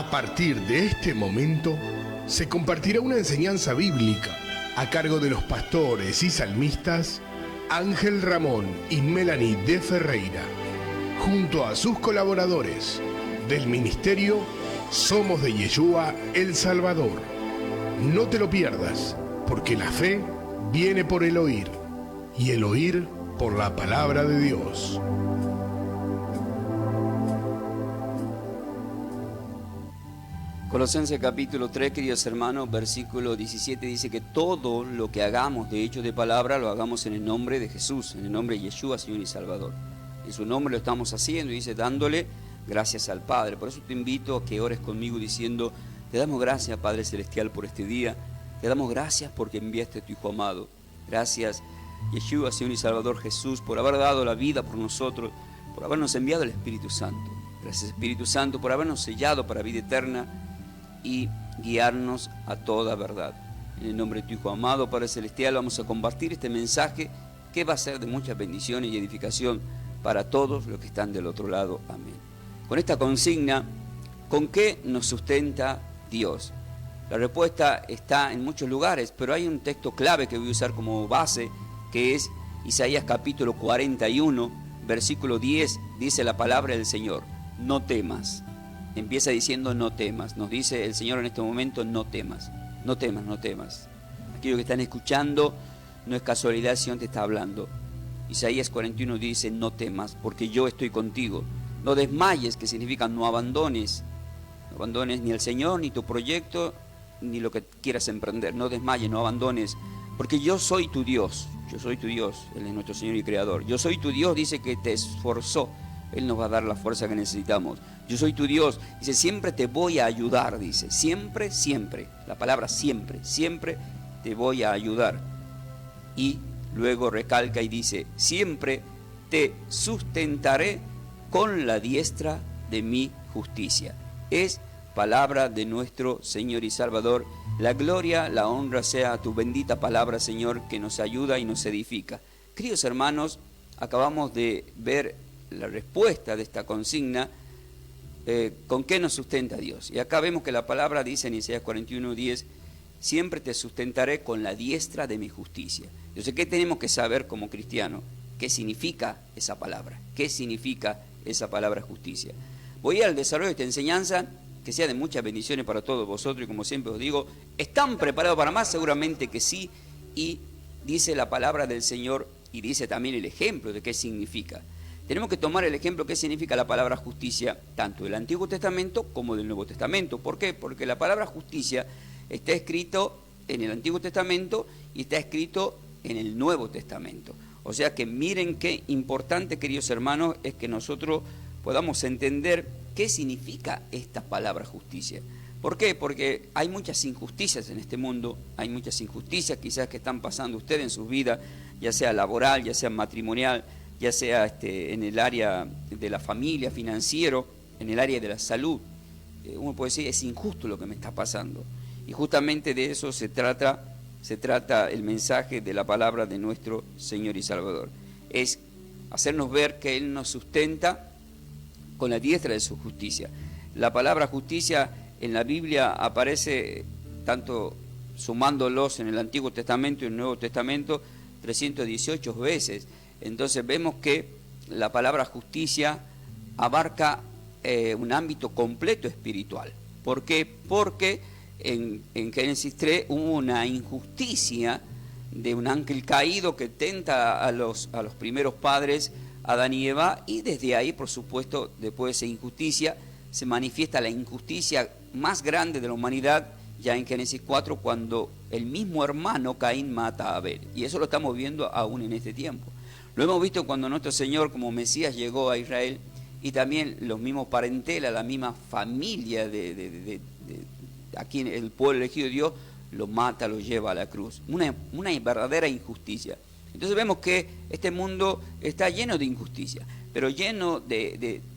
A partir de este momento, se compartirá una enseñanza bíblica a cargo de los pastores y salmistas Ángel Ramón y Melanie de Ferreira, junto a sus colaboradores del ministerio Somos de Yeshua El Salvador. No te lo pierdas, porque la fe viene por el oír, y el oír por la palabra de Dios. Colosenses capítulo 3, queridos hermanos, versículo 17 dice que todo lo que hagamos de hecho de palabra lo hagamos en el nombre de Jesús, en el nombre de Yeshua, Señor y Salvador. En su nombre lo estamos haciendo, y dice, dándole gracias al Padre. Por eso te invito a que ores conmigo diciendo: te damos gracias, Padre Celestial, por este día. Te damos gracias porque enviaste a tu Hijo amado. Gracias, Yeshua, Señor y Salvador Jesús, por haber dado la vida por nosotros, por habernos enviado el Espíritu Santo. Gracias, Espíritu Santo, por habernos sellado para vida eterna y guiarnos a toda verdad. En el nombre de tu Hijo amado, Padre Celestial, vamos a compartir este mensaje que va a ser de muchas bendiciones y edificación para todos los que están del otro lado. Amén. Con esta consigna, ¿con qué nos sustenta Dios? La respuesta está en muchos lugares, pero hay un texto clave que voy a usar como base, que es Isaías capítulo 41, versículo 10, dice la palabra del Señor: no temas. Empieza diciendo no temas. Nos dice el Señor en este momento: no temas, no temas, no temas. Aquellos que están escuchando, no es casualidad si Dios te está hablando. Isaías 41 dice: no temas, porque yo estoy contigo. No desmayes, que significa no abandones. No abandones ni el Señor, ni tu proyecto, ni lo que quieras emprender. No desmayes, no abandones, porque yo soy tu Dios. Yo soy tu Dios, Él es nuestro Señor y Creador. Yo soy tu Dios, dice que te esforzó. Él nos va a dar la fuerza que necesitamos. Yo soy tu Dios, dice, siempre te voy a ayudar, dice, siempre, siempre, la palabra siempre, siempre te voy a ayudar. Y luego recalca y dice: siempre te sustentaré con la diestra de mi justicia. Es palabra de nuestro Señor y Salvador. La gloria, la honra sea a tu bendita palabra, Señor, que nos ayuda y nos edifica. Queridos hermanos, acabamos de ver la respuesta de esta consigna, ¿con qué nos sustenta Dios? Y acá vemos que la palabra dice en Isaías 41:10, siempre te sustentaré con la diestra de mi justicia. Entonces, ¿qué tenemos que saber como cristianos? ¿Qué significa esa palabra? ¿Qué significa esa palabra justicia? Voy al desarrollo de esta enseñanza, que sea de muchas bendiciones para todos vosotros, y como siempre os digo, ¿están preparados para más? Seguramente que sí. Y dice la palabra del Señor, y dice también el ejemplo de qué significa. Tenemos que tomar el ejemplo qué significa la palabra justicia, tanto del Antiguo Testamento como del Nuevo Testamento. ¿Por qué? Porque la palabra justicia está escrito en el Antiguo Testamento y está escrito en el Nuevo Testamento. O sea que miren qué importante, queridos hermanos, es que nosotros podamos entender qué significa esta palabra justicia. ¿Por qué? Porque hay muchas injusticias en este mundo, hay muchas injusticias quizás que están pasando ustedes en sus vidas, ya sea laboral, ya sea matrimonial, ya sea en el área de la familia, financiero, en el área de la salud. Uno puede decir, es injusto lo que me está pasando. Y justamente de eso se trata el mensaje de la palabra de nuestro Señor y Salvador. Es hacernos ver que Él nos sustenta con la diestra de su justicia. La palabra justicia en la Biblia aparece tanto sumándolos en el Antiguo Testamento y en el Nuevo Testamento 318 veces. Entonces vemos que la palabra justicia abarca un ámbito completo espiritual. ¿Por qué? Porque en Génesis 3 hubo una injusticia de un ángel caído que tenta a los primeros padres, Adán y Eva, y desde ahí, por supuesto, después de esa injusticia, se manifiesta la injusticia más grande de la humanidad, ya en Génesis 4, cuando el mismo hermano Caín mata a Abel. Y eso lo estamos viendo aún en este tiempo. Lo hemos visto cuando nuestro Señor como Mesías llegó a Israel, y también los mismos parentela, la misma familia de aquí en el pueblo elegido de Dios, lo mata, lo lleva a la cruz. Una verdadera injusticia. Entonces vemos que este mundo está lleno de injusticia, pero lleno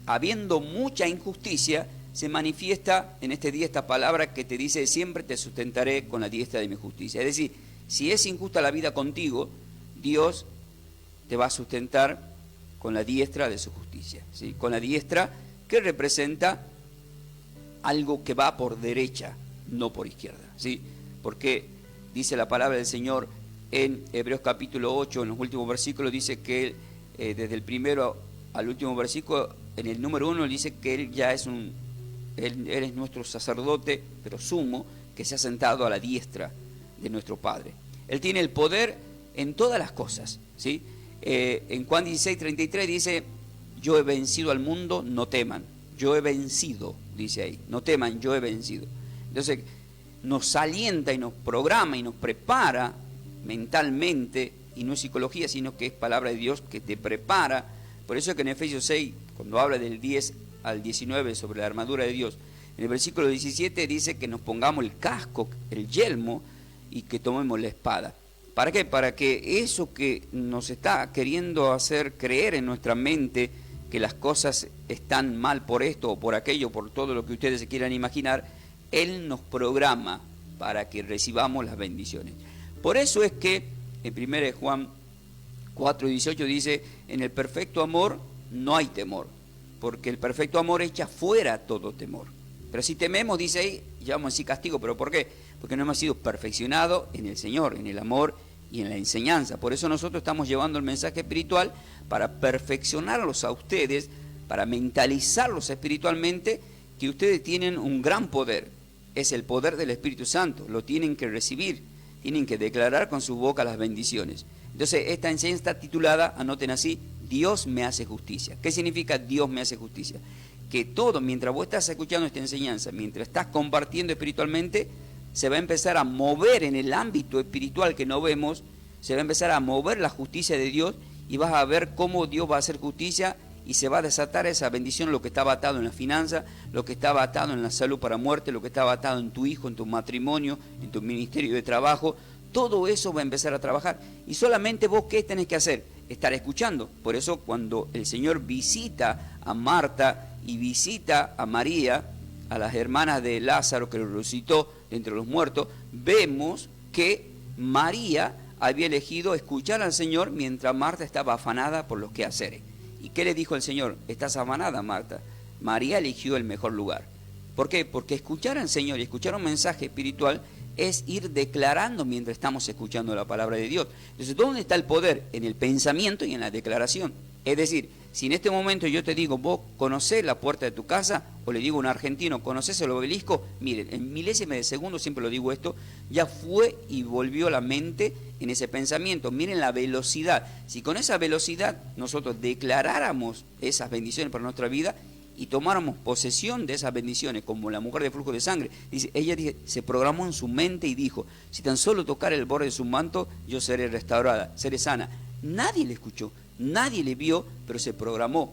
habiendo mucha injusticia, se manifiesta en este día esta palabra que te dice: siempre te sustentaré con la diestra de mi justicia. Es decir, si es injusta la vida contigo, Dios te va a sustentar con la diestra de su justicia, ¿sí? Con la diestra que representa algo que va por derecha, no por izquierda, ¿sí? Porque dice la palabra del Señor en Hebreos capítulo 8, en los últimos versículos, dice que desde el primero al último versículo, en el número 1 dice que Él ya es Él es nuestro sacerdote, pero sumo, que se ha sentado a la diestra de nuestro Padre. Él tiene el poder en todas las cosas, ¿sí? En Juan 16:33 dice, yo he vencido al mundo, no teman. Yo he vencido, dice ahí, no teman, yo he vencido. Entonces, nos alienta y nos programa y nos prepara mentalmente, y no es psicología, sino que es palabra de Dios que te prepara. Por eso es que en Efesios 6, cuando habla del 10 al 19 sobre la armadura de Dios, en el versículo 17 dice que nos pongamos el casco, el yelmo, y que tomemos la espada. ¿Para qué? Para que eso que nos está queriendo hacer creer en nuestra mente, que las cosas están mal por esto o por aquello, por todo lo que ustedes se quieran imaginar, Él nos programa para que recibamos las bendiciones. Por eso es que en 1 Juan 4:18 dice, en el perfecto amor no hay temor, porque el perfecto amor echa fuera todo temor. Pero si tememos, dice ahí, ya vamos a decir castigo, ¿pero por qué? Porque no hemos sido perfeccionados en el Señor, en el amor y en la enseñanza. Por eso nosotros estamos llevando el mensaje espiritual para perfeccionarlos a ustedes, para mentalizarlos espiritualmente, que ustedes tienen un gran poder. Es el poder del Espíritu Santo, lo tienen que recibir, tienen que declarar con su boca las bendiciones. Entonces esta enseñanza está titulada, anoten así, Dios me hace justicia. ¿Qué significa Dios me hace justicia? Que todo, mientras vos estás escuchando esta enseñanza, mientras estás compartiendo espiritualmente, se va a empezar a mover en el ámbito espiritual que no vemos, se va a empezar a mover la justicia de Dios y vas a ver cómo Dios va a hacer justicia y se va a desatar esa bendición, lo que estaba atado en la finanza, lo que estaba atado en la salud para muerte, lo que estaba atado en tu hijo, en tu matrimonio, en tu ministerio de trabajo. Todo eso va a empezar a trabajar. Y solamente vos, ¿qué tenés que hacer? Estar escuchando. Por eso cuando el Señor visita a Marta y visita a María, a las hermanas de Lázaro que lo resucitó de entre los muertos, vemos que María había elegido escuchar al Señor mientras Marta estaba afanada por los quehaceres. ¿Y qué le dijo el Señor? Estás afanada, Marta. María eligió el mejor lugar. ¿Por qué? Porque escuchar al Señor y escuchar un mensaje espiritual es ir declarando mientras estamos escuchando la palabra de Dios. Entonces, ¿dónde está el poder? En el pensamiento y en la declaración. Es decir, si en este momento yo te digo, vos conocés la puerta de tu casa, o le digo a un argentino, ¿conocés el obelisco? Miren, en milésimas de segundo, siempre lo digo esto, ya fue y volvió la mente en ese pensamiento. Miren la velocidad. Si con esa velocidad nosotros declaráramos esas bendiciones para nuestra vida y tomáramos posesión de esas bendiciones, como la mujer de flujo de sangre, ella se programó en su mente y dijo, si tan solo tocar el borde de su manto, yo seré restaurada, seré sana. Nadie le escuchó, nadie le vio, pero se programó,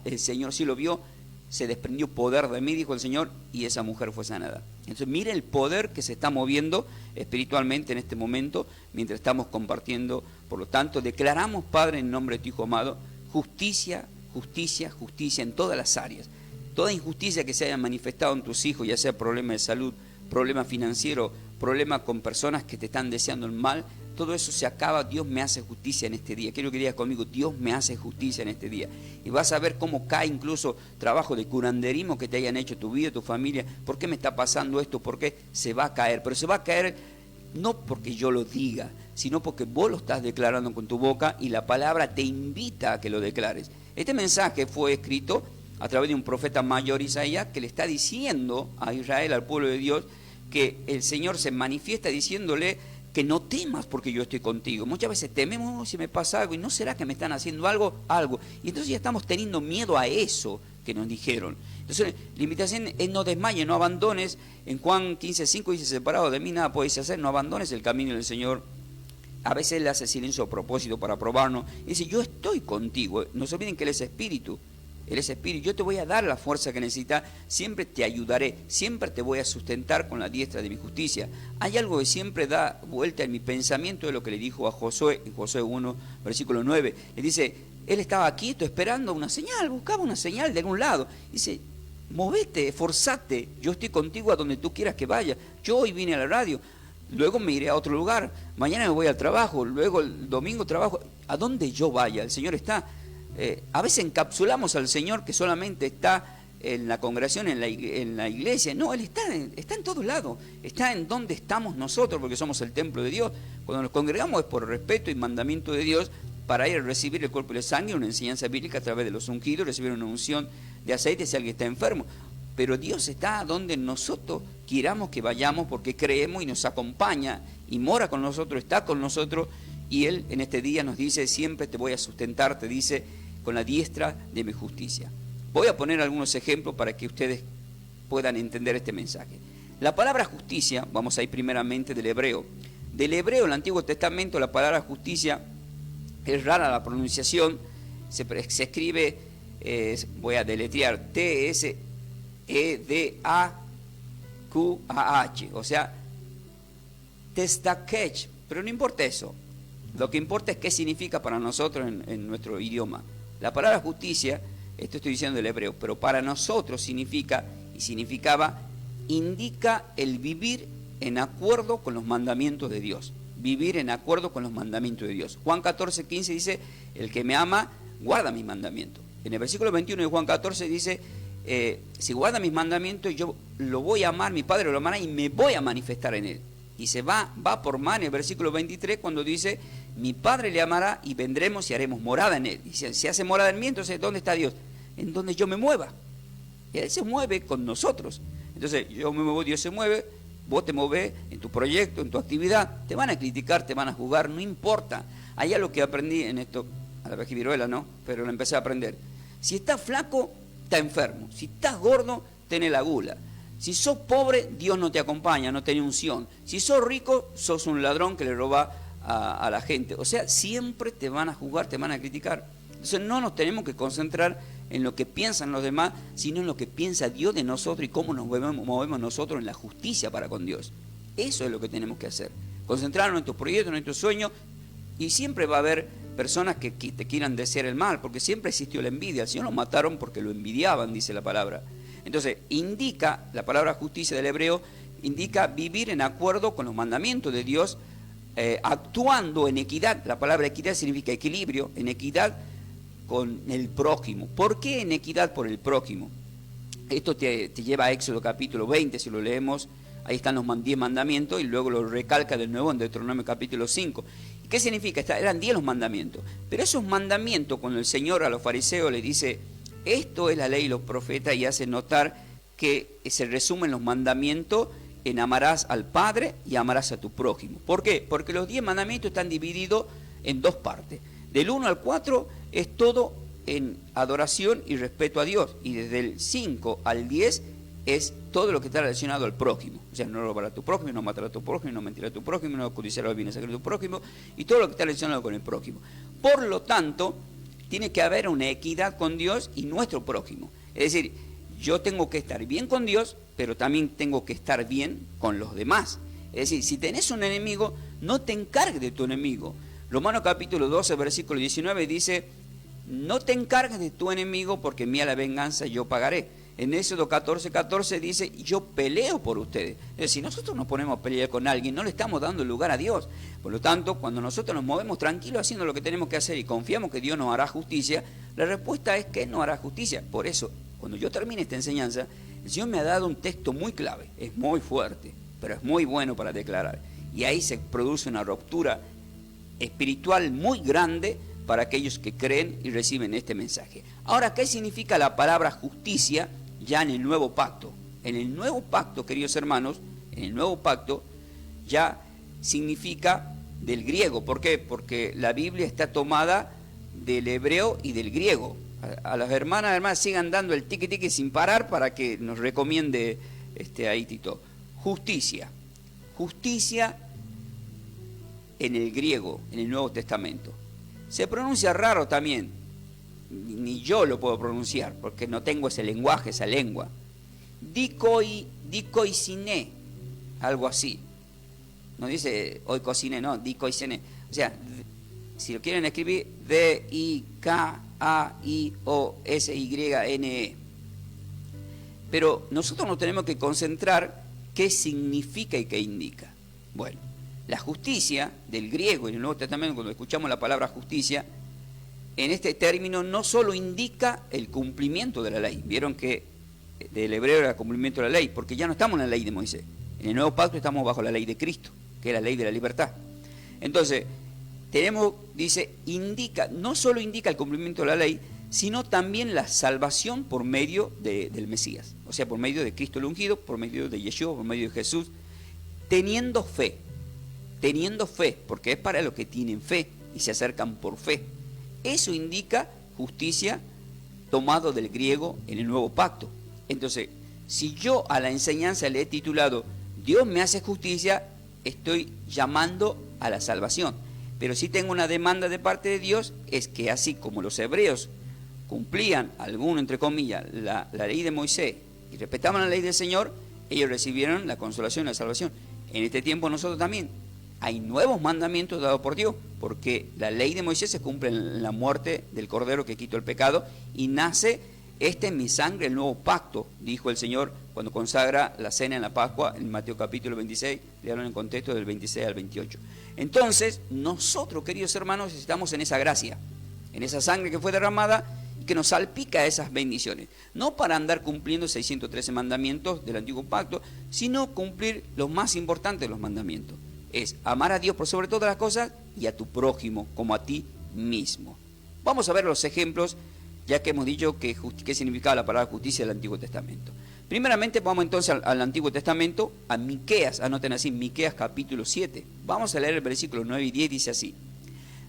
el Señor sí lo vio, se desprendió poder de mí, dijo el Señor, y esa mujer fue sanada. Entonces mire el poder que se está moviendo espiritualmente en este momento, mientras estamos compartiendo. Por lo tanto, declaramos, Padre, en nombre de tu Hijo amado, justicia, justicia, justicia en todas las áreas. Toda injusticia que se haya manifestado en tus hijos, ya sea problema de salud, problema financiero, problema con personas que te están deseando el mal, todo eso se acaba. Dios me hace justicia en este día. Quiero que digas conmigo, Dios me hace justicia en este día. Y vas a ver cómo cae incluso trabajo de curanderismo que te hayan hecho tu vida, tu familia. ¿Por qué me está pasando esto? ¿Por qué? Se va a caer. Pero se va a caer no porque yo lo diga, sino porque vos lo estás declarando con tu boca y la palabra te invita a que lo declares. Este mensaje fue escrito a través de un profeta mayor, Isaías, que le está diciendo a Israel, al pueblo de Dios, que el Señor se manifiesta diciéndole que no temas porque yo estoy contigo. Muchas veces tememos, si me pasa algo, y no será que me están haciendo algo. Y entonces ya estamos teniendo miedo a eso que nos dijeron. Entonces la invitación es no desmayes, no abandones. En Juan 15:5 dice, separado de mí nada podéis hacer, no abandones el camino del Señor. A veces Él hace silencio a propósito para probarnos. Y dice, yo estoy contigo. No se olviden que Él es espíritu. Él es espíritu. Yo te voy a dar la fuerza que necesitas. Siempre te ayudaré. Siempre te voy a sustentar con la diestra de mi justicia. Hay algo que siempre da vuelta en mi pensamiento de lo que le dijo a Josué, en Josué 1, versículo 9. Le dice, Él estaba quieto esperando una señal. Buscaba una señal de algún lado. Dice, movete, esforzate. Yo estoy contigo a donde tú quieras que vaya. Yo hoy vine a la radio. Luego me iré a otro lugar, mañana me voy al trabajo, luego el domingo trabajo, a donde yo vaya, el Señor está. A veces encapsulamos al Señor que solamente está en la congregación, en la iglesia. No, Él está en todos lados. Está en donde estamos nosotros, porque somos el templo de Dios. Cuando nos congregamos es por respeto y mandamiento de Dios, para ir a recibir el cuerpo y la sangre, una enseñanza bíblica a través de los ungidos, recibir una unción de aceite si alguien está enfermo. Pero Dios está donde nosotros queramos que vayamos, porque creemos y nos acompaña y mora con nosotros, está con nosotros, y Él en este día nos dice: siempre te voy a sustentar, te dice, con la diestra de mi justicia. Voy a poner algunos ejemplos para que ustedes puedan entender este mensaje. La palabra justicia, vamos a ir primeramente del hebreo. Del hebreo, en el Antiguo Testamento, la palabra justicia es rara la pronunciación, se escribe, voy a deletrear, T-S-E-D-A-Q-A-H, o sea, Testakech, pero no importa eso. Lo que importa es qué significa para nosotros en nuestro idioma. La palabra justicia, esto estoy diciendo del hebreo, pero para nosotros significa, y significaba, indica el vivir en acuerdo con los mandamientos de Dios. Vivir en acuerdo con los mandamientos de Dios. Juan 14:15 dice: el que me ama, guarda mis mandamientos. En el versículo 21 de Juan 14 dice: si guarda mis mandamientos, yo lo voy a amar, mi Padre lo amará y me voy a manifestar en él. Y se va por más en el versículo 23 cuando dice: mi Padre le amará y vendremos y haremos morada en él. Y si se hace morada en mí, entonces ¿dónde está Dios? En donde yo me mueva. Y Él se mueve con nosotros. Entonces yo me muevo, Dios se mueve, vos te movés en tu proyecto, en tu actividad. Te van a criticar, te van a juzgar, no importa. Allá lo que aprendí en esto, a la vez que viruela, ¿no? Pero lo empecé a aprender. Si estás flaco, estás enfermo. Si estás gordo, tenés la gula. Si sos pobre, Dios no te acompaña, no tenés unción. Si sos rico, sos un ladrón que le roba a la gente. O sea, siempre te van a juzgar, te van a criticar. Entonces no nos tenemos que concentrar en lo que piensan los demás, sino en lo que piensa Dios de nosotros y cómo nos movemos nosotros en la justicia para con Dios. Eso es lo que tenemos que hacer. Concentrarnos en nuestros proyectos, en nuestros sueños, y siempre va a haber personas que te quieran desear el mal, porque siempre existió la envidia. Al Señor lo mataron porque lo envidiaban, dice la palabra. Entonces, indica, la palabra justicia del hebreo, indica vivir en acuerdo con los mandamientos de Dios, actuando en equidad. La palabra equidad significa equilibrio, en equidad con el prójimo. ¿Por qué en equidad por el prójimo? Esto te lleva a Éxodo capítulo 20, si lo leemos, ahí están los 10 mandamientos, y luego lo recalca de nuevo en Deuteronomio capítulo 5. ¿Qué significa? Eran 10 los mandamientos, pero esos mandamientos, cuando el Señor a los fariseos le dice: esto es la ley y los profetas, y hace notar que se resumen los mandamientos en amarás al Padre y amarás a tu prójimo. ¿Por qué? Porque los 10 mandamientos están divididos en dos partes. Del 1 al 4 es todo en adoración y respeto a Dios, y desde el 5 al 10 es todo lo que está relacionado al prójimo. O sea, no robarás a tu prójimo, no matarás a tu prójimo, no mentirás a tu prójimo, no codiciarás los bienes de tu prójimo, y todo lo que está relacionado con el prójimo. Por lo tanto, tiene que haber una equidad con Dios y nuestro prójimo. Es decir, yo tengo que estar bien con Dios, pero también tengo que estar bien con los demás. Es decir, si tenés un enemigo, no te encargues de tu enemigo. Romanos capítulo 12, versículo 19 dice: no te encargues de tu enemigo, porque mía la venganza, yo pagaré. En Éxodo 14:14 dice: yo peleo por ustedes. Es decir, si nosotros nos ponemos a pelear con alguien, no le estamos dando lugar a Dios. Por lo tanto, cuando nosotros nos movemos tranquilos haciendo lo que tenemos que hacer y confiamos que Dios nos hará justicia, la respuesta es que Él nos hará justicia. Por eso, cuando yo termine esta enseñanza, el Señor me ha dado un texto muy clave. Es muy fuerte, pero es muy bueno para declarar. Y ahí se produce una ruptura espiritual muy grande para aquellos que creen y reciben este mensaje. Ahora, ¿qué significa la palabra justicia ya en el nuevo pacto? En el nuevo pacto, queridos hermanos, en el nuevo pacto ya significa del griego. ¿Por qué? Porque la Biblia está tomada del hebreo y del griego. A las hermanas sigan dando el tiqui sin parar para que nos recomiende ahí Tito. Justicia. Justicia en el griego, en el Nuevo Testamento. Se pronuncia raro también, ni yo lo puedo pronunciar, porque no tengo ese lenguaje, esa lengua. Dikoisine, algo así. No dice hoy cocine, no, dikoisine. O sea, si lo quieren escribir, D-I-K-A-I-O-S-Y-N-E. Pero nosotros nos tenemos que concentrar qué significa y qué indica. Bueno, la justicia del griego en el Nuevo Testamento, cuando escuchamos la palabra justicia, en este término no solo indica el cumplimiento de la ley. Vieron que del hebreo era cumplimiento de la ley, porque ya no estamos en la ley de Moisés. En el nuevo pacto estamos bajo la ley de Cristo, que es la ley de la libertad. Entonces, tenemos, dice, indica, no solo indica el cumplimiento de la ley, sino también la salvación por medio del Mesías. O sea, por medio de Cristo el ungido, por medio de Yeshua, por medio de Jesús, teniendo fe, porque es para los que tienen fe y se acercan por fe. Eso indica justicia tomado del griego en el nuevo pacto. Entonces, si yo a la enseñanza le he titulado Dios me hace justicia, estoy llamando a la salvación. Pero si tengo una demanda de parte de Dios, es que así como los hebreos cumplían, alguno entre comillas, la ley de Moisés y respetaban la ley del Señor, ellos recibieron la consolación y la salvación. En este tiempo nosotros también hay nuevos mandamientos dados por Dios, porque la ley de Moisés se cumple en la muerte del Cordero que quitó el pecado, y nace "Esta es mi sangre, el nuevo pacto", dijo el Señor cuando consagra la cena en la Pascua, en Mateo capítulo 26, le hablan en contexto del 26 al 28. Entonces, nosotros, queridos hermanos, estamos en esa gracia, en esa sangre que fue derramada y que nos salpica esas bendiciones. No para andar cumpliendo 613 mandamientos del antiguo pacto, sino cumplir los más importantes de los mandamientos. Es amar a Dios por sobre todas las cosas y a tu prójimo como a ti mismo. Vamos a ver los ejemplos, ya que hemos dicho qué significaba la palabra justicia del Antiguo Testamento. Primeramente vamos entonces al Antiguo Testamento, a Miqueas, anoten así, Miqueas capítulo 7. Vamos a leer el versículo 9 y 10, dice así: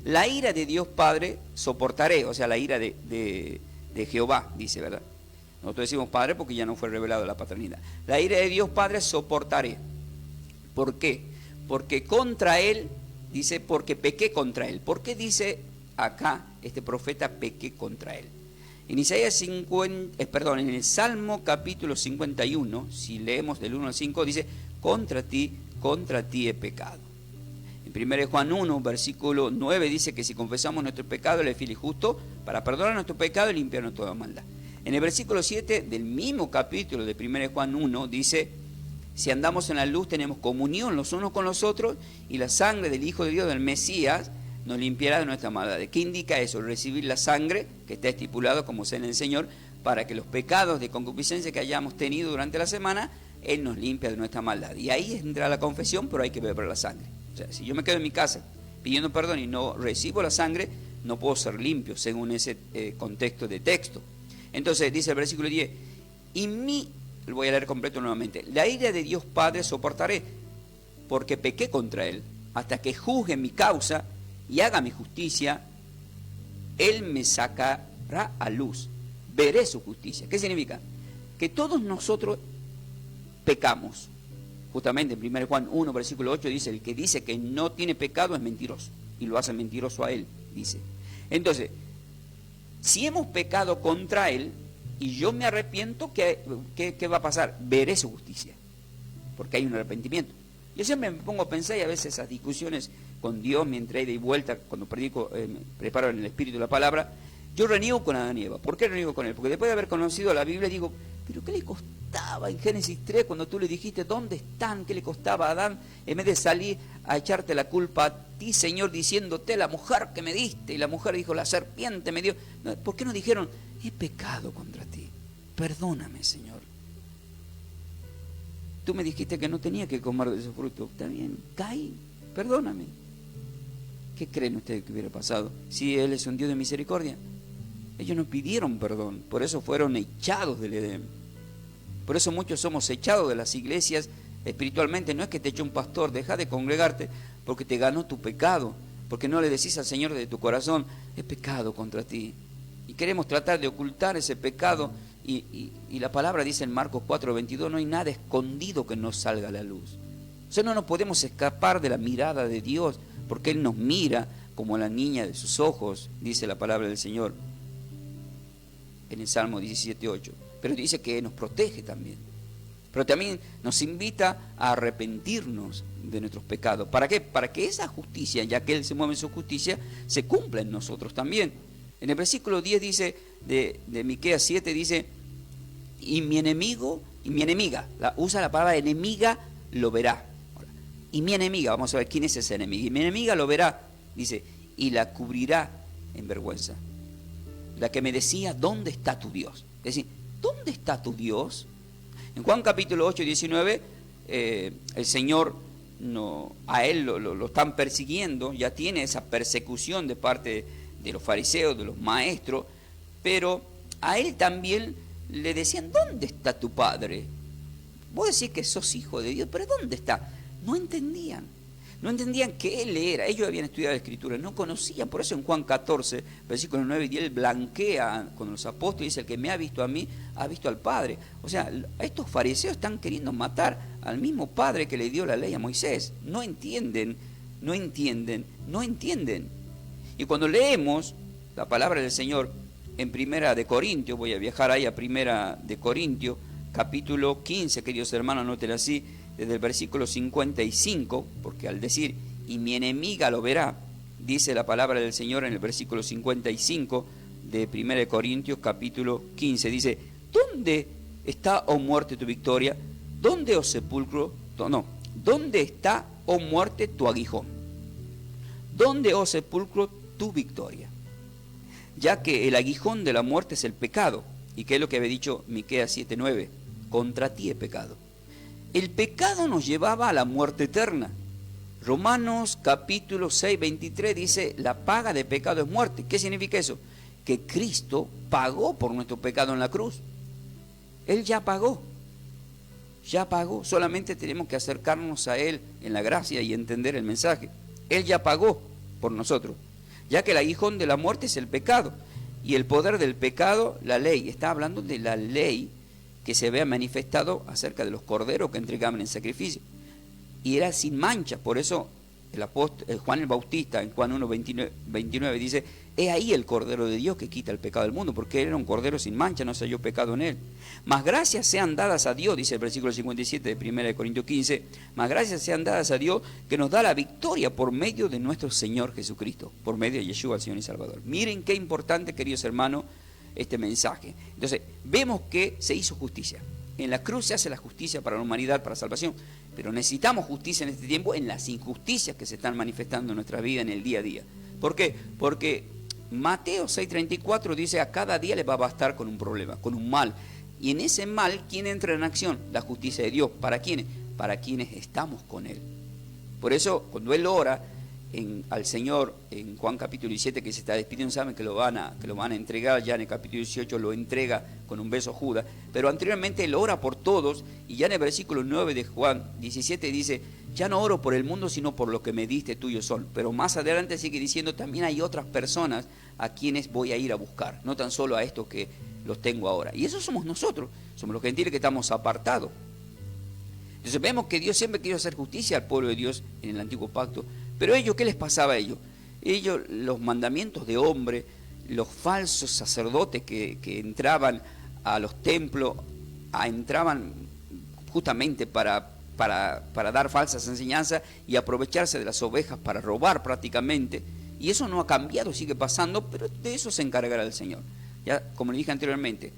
la ira de Dios Padre soportaré, o sea, la ira de Jehová, dice, ¿verdad? Nosotros decimos Padre porque ya no fue revelado la paternidad. La ira de Dios Padre soportaré. ¿Por qué? Porque contra él, dice, porque pequé contra él. ¿Por qué dice acá este profeta pequé contra él? En en el Salmo capítulo 51, si leemos del 1 al 5, dice, contra ti he pecado. En 1 Juan 1, versículo 9, dice que si confesamos nuestro pecado, Él es fiel y justo para perdonar nuestro pecado y limpiarnos toda maldad. En el versículo 7 del mismo capítulo de 1 Juan 1, dice, si andamos en la luz, tenemos comunión los unos con los otros, y la sangre del Hijo de Dios, del Mesías, nos limpiará de nuestra maldad. ¿Qué indica eso? Recibir la sangre, que está estipulado como cena del Señor, para que los pecados de concupiscencia que hayamos tenido durante la semana, Él nos limpia de nuestra maldad. Y ahí entra la confesión, pero hay que beber la sangre. O sea, si yo me quedo en mi casa pidiendo perdón y no recibo la sangre, no puedo ser limpio, según ese contexto de texto. Entonces, dice el versículo 10, lo voy a leer completo nuevamente, la ira de Dios Padre soportaré, porque pequé contra Él, hasta que juzgue mi causa y haga mi justicia, Él me sacará a luz, veré su justicia. ¿Qué significa? Que todos nosotros pecamos. Justamente en 1 Juan 1, versículo 8 dice, el que dice que no tiene pecado es mentiroso, y lo hace mentiroso a Él, dice. Entonces, si hemos pecado contra Él, y yo me arrepiento, ¿qué va a pasar? Veré su justicia, porque hay un arrepentimiento. Yo siempre me pongo a pensar, y a veces esas discusiones con Dios, mientras ida y vuelta, cuando predico, preparo en el Espíritu la palabra, yo reniego con Adán y Eva. ¿Por qué reniego con él? Porque después de haber conocido la Biblia, digo, ¿pero qué le costaba en Génesis 3 cuando tú le dijiste, ¿dónde están? ¿Qué le costaba a Adán? En vez de salir a echarte la culpa a ti, Señor, diciéndote, la mujer que me diste, y la mujer dijo, la serpiente me dio. ¿Por qué no dijeron, he pecado contra ti? Perdóname, Señor. Tú me dijiste que no tenía que comer de esos frutos. Está bien, caí, perdóname. ¿Qué creen ustedes que hubiera pasado si Él es un Dios de misericordia? Ellos no pidieron perdón, por eso fueron echados del Edén. Por eso muchos somos echados de las iglesias espiritualmente. No es que te eche un pastor, deja de congregarte porque te ganó tu pecado, porque no le decís al Señor de tu corazón, he pecado contra ti. Y queremos tratar de ocultar ese pecado, y la palabra dice en Marcos 4:22, no hay nada escondido que no salga a la luz. O sea, no nos podemos escapar de la mirada de Dios, porque Él nos mira como la niña de sus ojos, dice la palabra del Señor en el Salmo 17:8. Pero dice que nos protege también. Pero también nos invita a arrepentirnos de nuestros pecados. ¿Para qué? Para que esa justicia, ya que Él se mueve en su justicia, se cumpla en nosotros también. En el versículo 10 dice, de Miqueas 7, dice, y mi enemiga, usa la palabra enemiga, lo verá. Y mi enemiga, vamos a ver quién es esa enemiga. Y mi enemiga lo verá, dice, y la cubrirá en vergüenza. La que me decía, ¿dónde está tu Dios? Es decir, ¿dónde está tu Dios? En Juan capítulo 8, 19, el Señor, a él lo están persiguiendo, ya tiene esa persecución de parte de los fariseos, de los maestros, pero a él también le decían, ¿dónde está tu Padre? Vos decís que sos hijo de Dios, pero ¿dónde está? No entendían que Él era. Ellos habían estudiado la Escritura, no conocían. Por eso en Juan 14, versículo 9 y 10, Él blanquea con los apóstoles y dice, el que me ha visto a mí, ha visto al Padre. O sea, estos fariseos están queriendo matar al mismo Padre que le dio la ley a Moisés. No entienden. Y cuando leemos la palabra del Señor en Primera de Corintios, voy a viajar ahí a Primera de Corintios, capítulo 15, queridos hermanos, anoten así, desde el versículo 55, porque al decir, y mi enemiga lo verá, dice la palabra del Señor en el versículo 55 de 1 Corintios capítulo 15, dice, ¿dónde está, oh muerte, tu victoria? ¿Dónde, oh sepulcro? No, ¿dónde está, oh muerte, tu aguijón? ¿Dónde, oh sepulcro, tu victoria? Ya que el aguijón de la muerte es el pecado, y que es lo que había dicho Miqueas 7:9, contra ti he pecado. El pecado nos llevaba a la muerte eterna. Romanos capítulo 6:23 dice, la paga de pecado es muerte. ¿Qué significa eso? Que Cristo pagó por nuestro pecado en la cruz. Él ya pagó, solamente tenemos que acercarnos a Él en la gracia y entender el mensaje. Él ya pagó por nosotros, ya que el aguijón de la muerte es el pecado, y el poder del pecado, la ley. Está hablando de la ley que se vea manifestado acerca de los corderos que entregaban en sacrificio. Y era sin mancha, por eso el apóstol Juan el Bautista en Juan 1:29 dice, he ahí el Cordero de Dios que quita el pecado del mundo, porque él era un cordero sin mancha, no se halló pecado en él. Mas gracias sean dadas a Dios, dice el versículo 57 de 1 Corintios 15, mas gracias sean dadas a Dios que nos da la victoria por medio de nuestro Señor Jesucristo, por medio de Yeshua, el Señor y Salvador. Miren qué importante, queridos hermanos, este mensaje. Entonces, vemos que se hizo justicia. En la cruz se hace la justicia para la humanidad, para la salvación, pero necesitamos justicia en este tiempo en las injusticias que se están manifestando en nuestra vida en el día a día. ¿Por qué? Porque Mateo 6:34 dice, a cada día les va a bastar con un problema, con un mal. Y en ese mal, ¿quién entra en acción? La justicia de Dios. ¿Para quiénes? Para quienes estamos con Él. Por eso, cuando Él ora al Señor en Juan capítulo 17, que se está despidiendo, saben que lo van a entregar, ya en el capítulo 18 lo entrega con un beso Judas, pero anteriormente Él ora por todos, y ya en el versículo 9 de Juan 17 dice, ya no oro por el mundo, sino por lo que me diste, tuyo son. Pero más adelante sigue diciendo, también hay otras personas a quienes voy a ir a buscar, no tan solo a estos que los tengo ahora. Y eso somos nosotros, somos los gentiles que estamos apartados. Entonces vemos que Dios siempre quiso hacer justicia al pueblo de Dios en el antiguo pacto. Pero ellos, ¿qué les pasaba a ellos? Ellos, los mandamientos de hombre, los falsos sacerdotes que entraban a los templos, entraban justamente para dar falsas enseñanzas y aprovecharse de las ovejas para robar prácticamente. Y eso no ha cambiado, sigue pasando, pero de eso se encargará el Señor. Ya, como le dije anteriormente,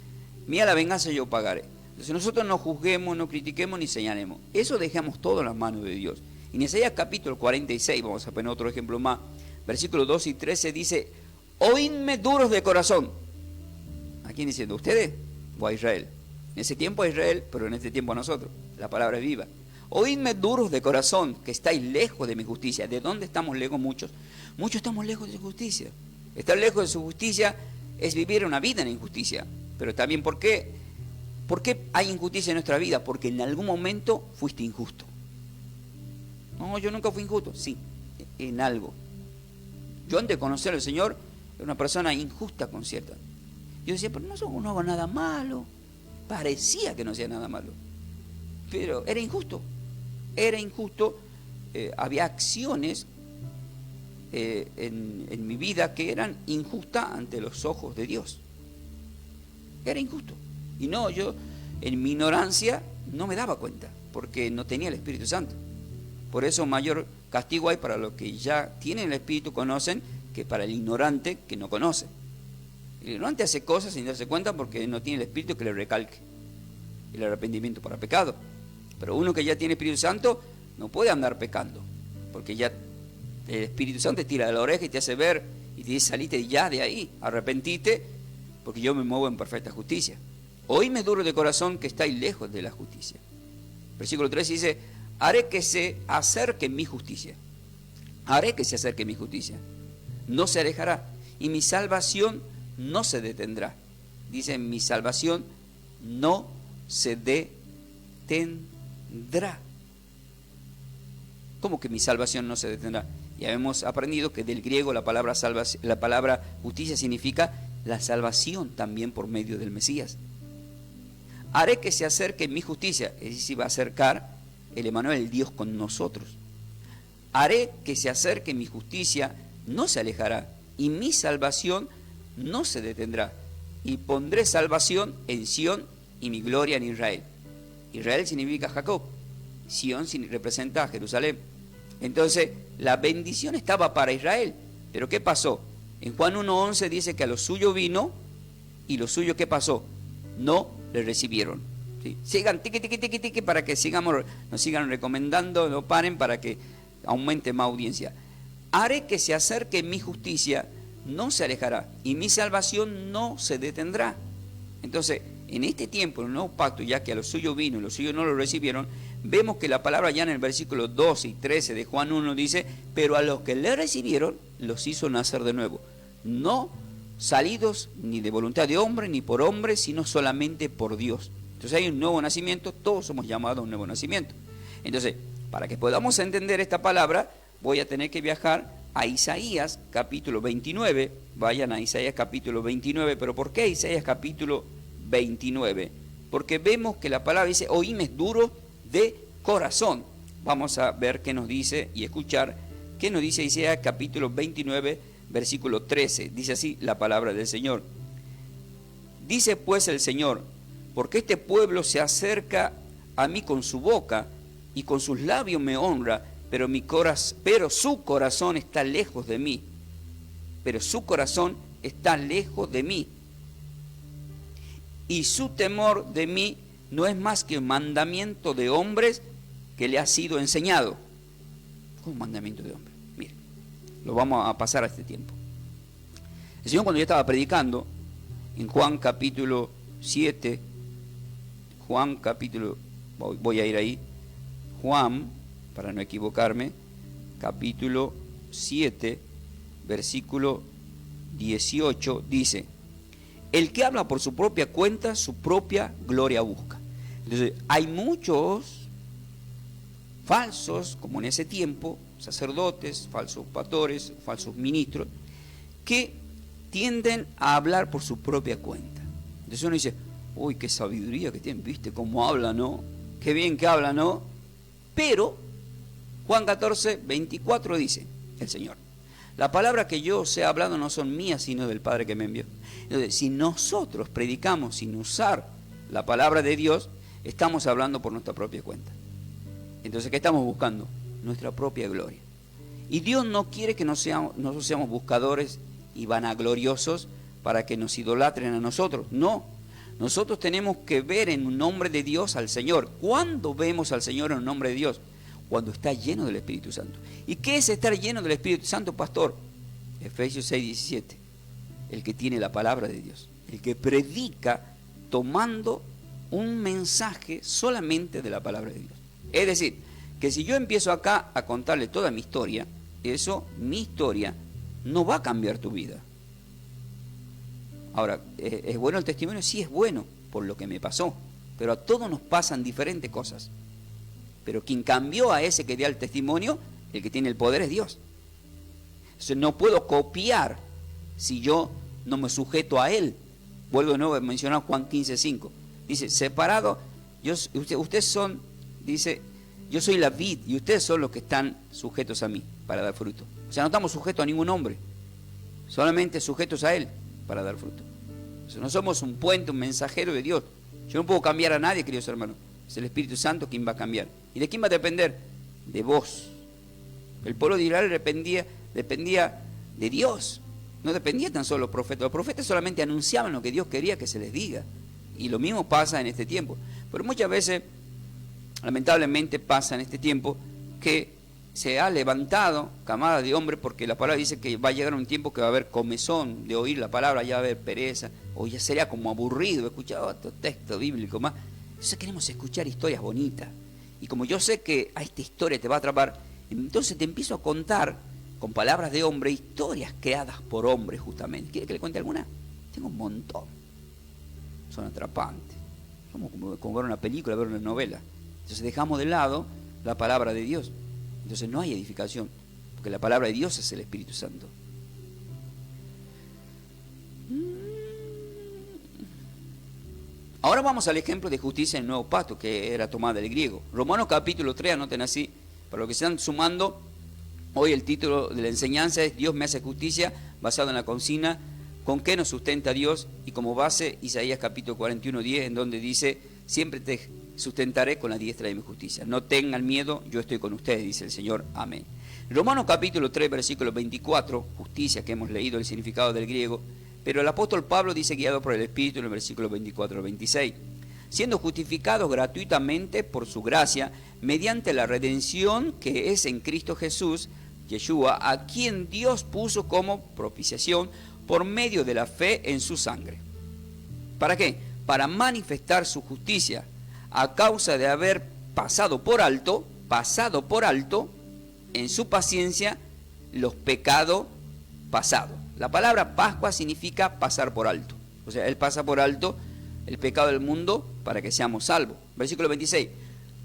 mía la venganza yo pagaré. Entonces nosotros no juzguemos, no critiquemos ni señalemos. Eso dejamos todo en las manos de Dios. En Isaías capítulo 46, vamos a poner otro ejemplo más, versículos 12 y 13 dice, oídme duros de corazón. ¿A quién diciendo? ¿Ustedes o a Israel? En ese tiempo a Israel, pero en este tiempo a nosotros. La palabra es viva. Oídme duros de corazón, que estáis lejos de mi justicia. ¿De dónde estamos lejos muchos? Muchos estamos lejos de su justicia. Estar lejos de su justicia es vivir una vida en injusticia. Pero también, ¿por qué? ¿Por qué hay injusticia en nuestra vida? Porque en algún momento fuiste injusto. No, yo nunca fui injusto. Sí, en algo. Yo antes de conocer al Señor era una persona injusta con cierta. Yo decía, pero no hago nada malo. Parecía que no hacía nada malo. Pero era injusto. Era injusto. Había acciones en mi vida que eran injustas ante los ojos de Dios. Era injusto. Y no, yo en mi ignorancia no me daba cuenta, porque no tenía el Espíritu Santo. Por eso mayor castigo hay para los que ya tienen el Espíritu, conocen, que para el ignorante que no conoce. El ignorante hace cosas sin darse cuenta porque no tiene el Espíritu que le recalque el arrepentimiento para pecado. Pero uno que ya tiene Espíritu Santo no puede andar pecando, porque ya el Espíritu Santo te tira de la oreja y te hace ver y te dice, salite ya de ahí, arrepentite, porque yo me muevo en perfecta justicia. oíme duro de corazón que estáis lejos de la justicia. Versículo 3 dice, haré que se acerque mi justicia. Haré que se acerque mi justicia. No se alejará. Y mi salvación no se detendrá. Dice, mi salvación no se detendrá. ¿Cómo que mi salvación no se detendrá? Ya hemos aprendido que del griego la palabra justicia significa la salvación también por medio del Mesías. Haré que se acerque mi justicia, es decir, va a acercar el Emmanuel, el Dios con nosotros. Haré que se acerque mi justicia, no se alejará, y mi salvación no se detendrá. Y pondré salvación en Sión y mi gloria en Israel. Israel significa Jacob, Sión representa a Jerusalén. Entonces, la bendición estaba para Israel. Pero ¿qué pasó? En Juan 1:11 dice que a los suyos vino, y los suyos, ¿qué pasó? No le recibieron. ¿Sí? Sigan tiqui, para que nos sigan recomendando, no paren, para que aumente más audiencia. Haré que se acerque mi justicia, no se alejará, y mi salvación no se detendrá. Entonces, en este tiempo, en el nuevo pacto, ya que a los suyos vino y los suyos no lo recibieron, vemos que la palabra ya en el versículo 12 y 13 de Juan 1 dice, pero a los que le recibieron, los hizo nacer de nuevo, no salidos ni de voluntad de hombre, ni por hombre, sino solamente por Dios. Entonces hay un nuevo nacimiento, todos somos llamados a un nuevo nacimiento. Entonces, para que podamos entender esta palabra, voy a tener que viajar a Isaías capítulo 29, vayan a Isaías capítulo 29, pero ¿por qué Isaías capítulo 29? Porque vemos que la palabra dice, oíme duro de corazón. Vamos a ver qué nos dice y escuchar qué nos dice Isaías capítulo 29, versículo 13. Dice así la palabra del Señor. Dice pues el Señor, porque este pueblo se acerca a mí con su boca y con sus labios me honra, pero su corazón está lejos de mí. Pero su corazón está lejos de mí. Y su temor de mí no es más que un mandamiento de hombres que le ha sido enseñado. ¿Cómo un mandamiento de hombres? Mire, lo vamos a pasar a este tiempo. El Señor, cuando yo estaba predicando en Juan capítulo 7, voy a ir ahí, Juan, para no equivocarme, capítulo 7, versículo 18, dice, el que habla por su propia cuenta, su propia gloria busca. Entonces, hay muchos falsos, como en ese tiempo, sacerdotes, falsos pastores, falsos ministros, que tienden a hablar por su propia cuenta. Entonces uno dice, uy, qué sabiduría que tienen, ¿viste cómo habla, no? Qué bien que habla, ¿no? Pero Juan 14, 24 dice el Señor, la palabra que yo os he hablado no son mías, sino del Padre que me envió. Entonces, si nosotros predicamos sin usar la palabra de Dios, estamos hablando por nuestra propia cuenta. Entonces, ¿qué estamos buscando? Nuestra propia gloria. Y Dios no quiere que nosotros seamos buscadores y vanagloriosos para que nos idolatren a nosotros. No, nosotros tenemos que ver en un nombre de Dios al Señor. ¿Cuándo vemos al Señor en un nombre de Dios? Cuando está lleno del Espíritu Santo. ¿Y qué es estar lleno del Espíritu Santo, pastor? Efesios 6, 17. El que tiene la palabra de Dios. El que predica tomando un mensaje solamente de la palabra de Dios. Es decir, que si yo empiezo acá a contarle toda mi historia, mi historia, no va a cambiar tu vida. Ahora, ¿es bueno el testimonio? Sí, es bueno por lo que me pasó, pero a todos nos pasan diferentes cosas. Pero quien cambió a ese que dio el testimonio, el que tiene el poder es Dios. Entonces, no puedo copiar si yo no me sujeto a Él. Vuelvo de nuevo a mencionar Juan 15, 5. Dice, separado, ustedes son, dice, yo soy la vid y ustedes son los que están sujetos a mí para dar fruto. O sea, no estamos sujetos a ningún hombre, solamente sujetos a Él para dar fruto. O sea, no somos un puente, un mensajero de Dios. Yo no puedo cambiar a nadie, queridos hermanos. Es el Espíritu Santo quien va a cambiar. ¿Y de quién va a depender? De vos. El pueblo de Israel dependía de Dios. No dependía tan solo de los profetas. Los profetas solamente anunciaban lo que Dios quería que se les diga. Y lo mismo pasa en este tiempo. Pero muchas veces, lamentablemente, pasa en este tiempo que se ha levantado camada de hombres, porque la palabra dice que va a llegar un tiempo que va a haber comezón de oír la palabra, ya va a haber pereza, o ya sería como aburrido escuchar otro texto bíblico más. Entonces queremos escuchar historias bonitas. Y como yo sé que a esta historia te va a atrapar, entonces te empiezo a contar con palabras de hombre historias creadas por hombres justamente. ¿Quiere que le cuente alguna? Tengo un montón. Son atrapantes. Somos como ver una película, ver una novela. Entonces dejamos de lado la palabra de Dios. Entonces no hay edificación, porque la palabra de Dios es el Espíritu Santo. Ahora vamos al ejemplo de justicia en el Nuevo Pacto, que era tomada del griego. Romanos capítulo 3, anoten así, para los que se están sumando, hoy el título de la enseñanza es Dios me hace justicia, basado en la consigna, ¿con qué nos sustenta Dios? Y como base, Isaías capítulo 41, 10, en donde dice, siempre te sustentaré con la diestra de mi justicia. No tengan miedo, yo estoy con ustedes, dice el Señor. Amén. Romanos capítulo 3, versículo 24, justicia, que hemos leído el significado del griego, pero el apóstol Pablo dice, guiado por el Espíritu, en el versículo 24 al 26, siendo justificados gratuitamente por su gracia, mediante la redención que es en Cristo Jesús, Yeshua, a quien Dios puso como propiciación por medio de la fe en su sangre. ¿Para qué? Para manifestar su justicia, a causa de haber pasado por alto en su paciencia los pecados pasados. La palabra Pascua significa pasar por alto. O sea, Él pasa por alto el pecado del mundo para que seamos salvos. Versículo 26.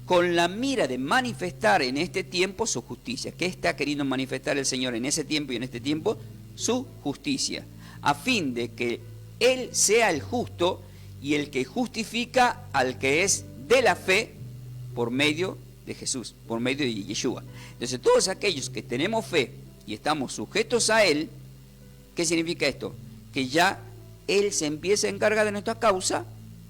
Con la mira de manifestar en este tiempo su justicia. ¿Qué está queriendo manifestar el Señor en ese tiempo y en este tiempo? Su justicia. A fin de que Él sea el justo y el que justifica al que es de la fe por medio de Jesús, por medio de Yeshua. Entonces, todos aquellos que tenemos fe y estamos sujetos a Él, ¿qué significa esto? Que ya Él se empieza a encargar de nuestra causa,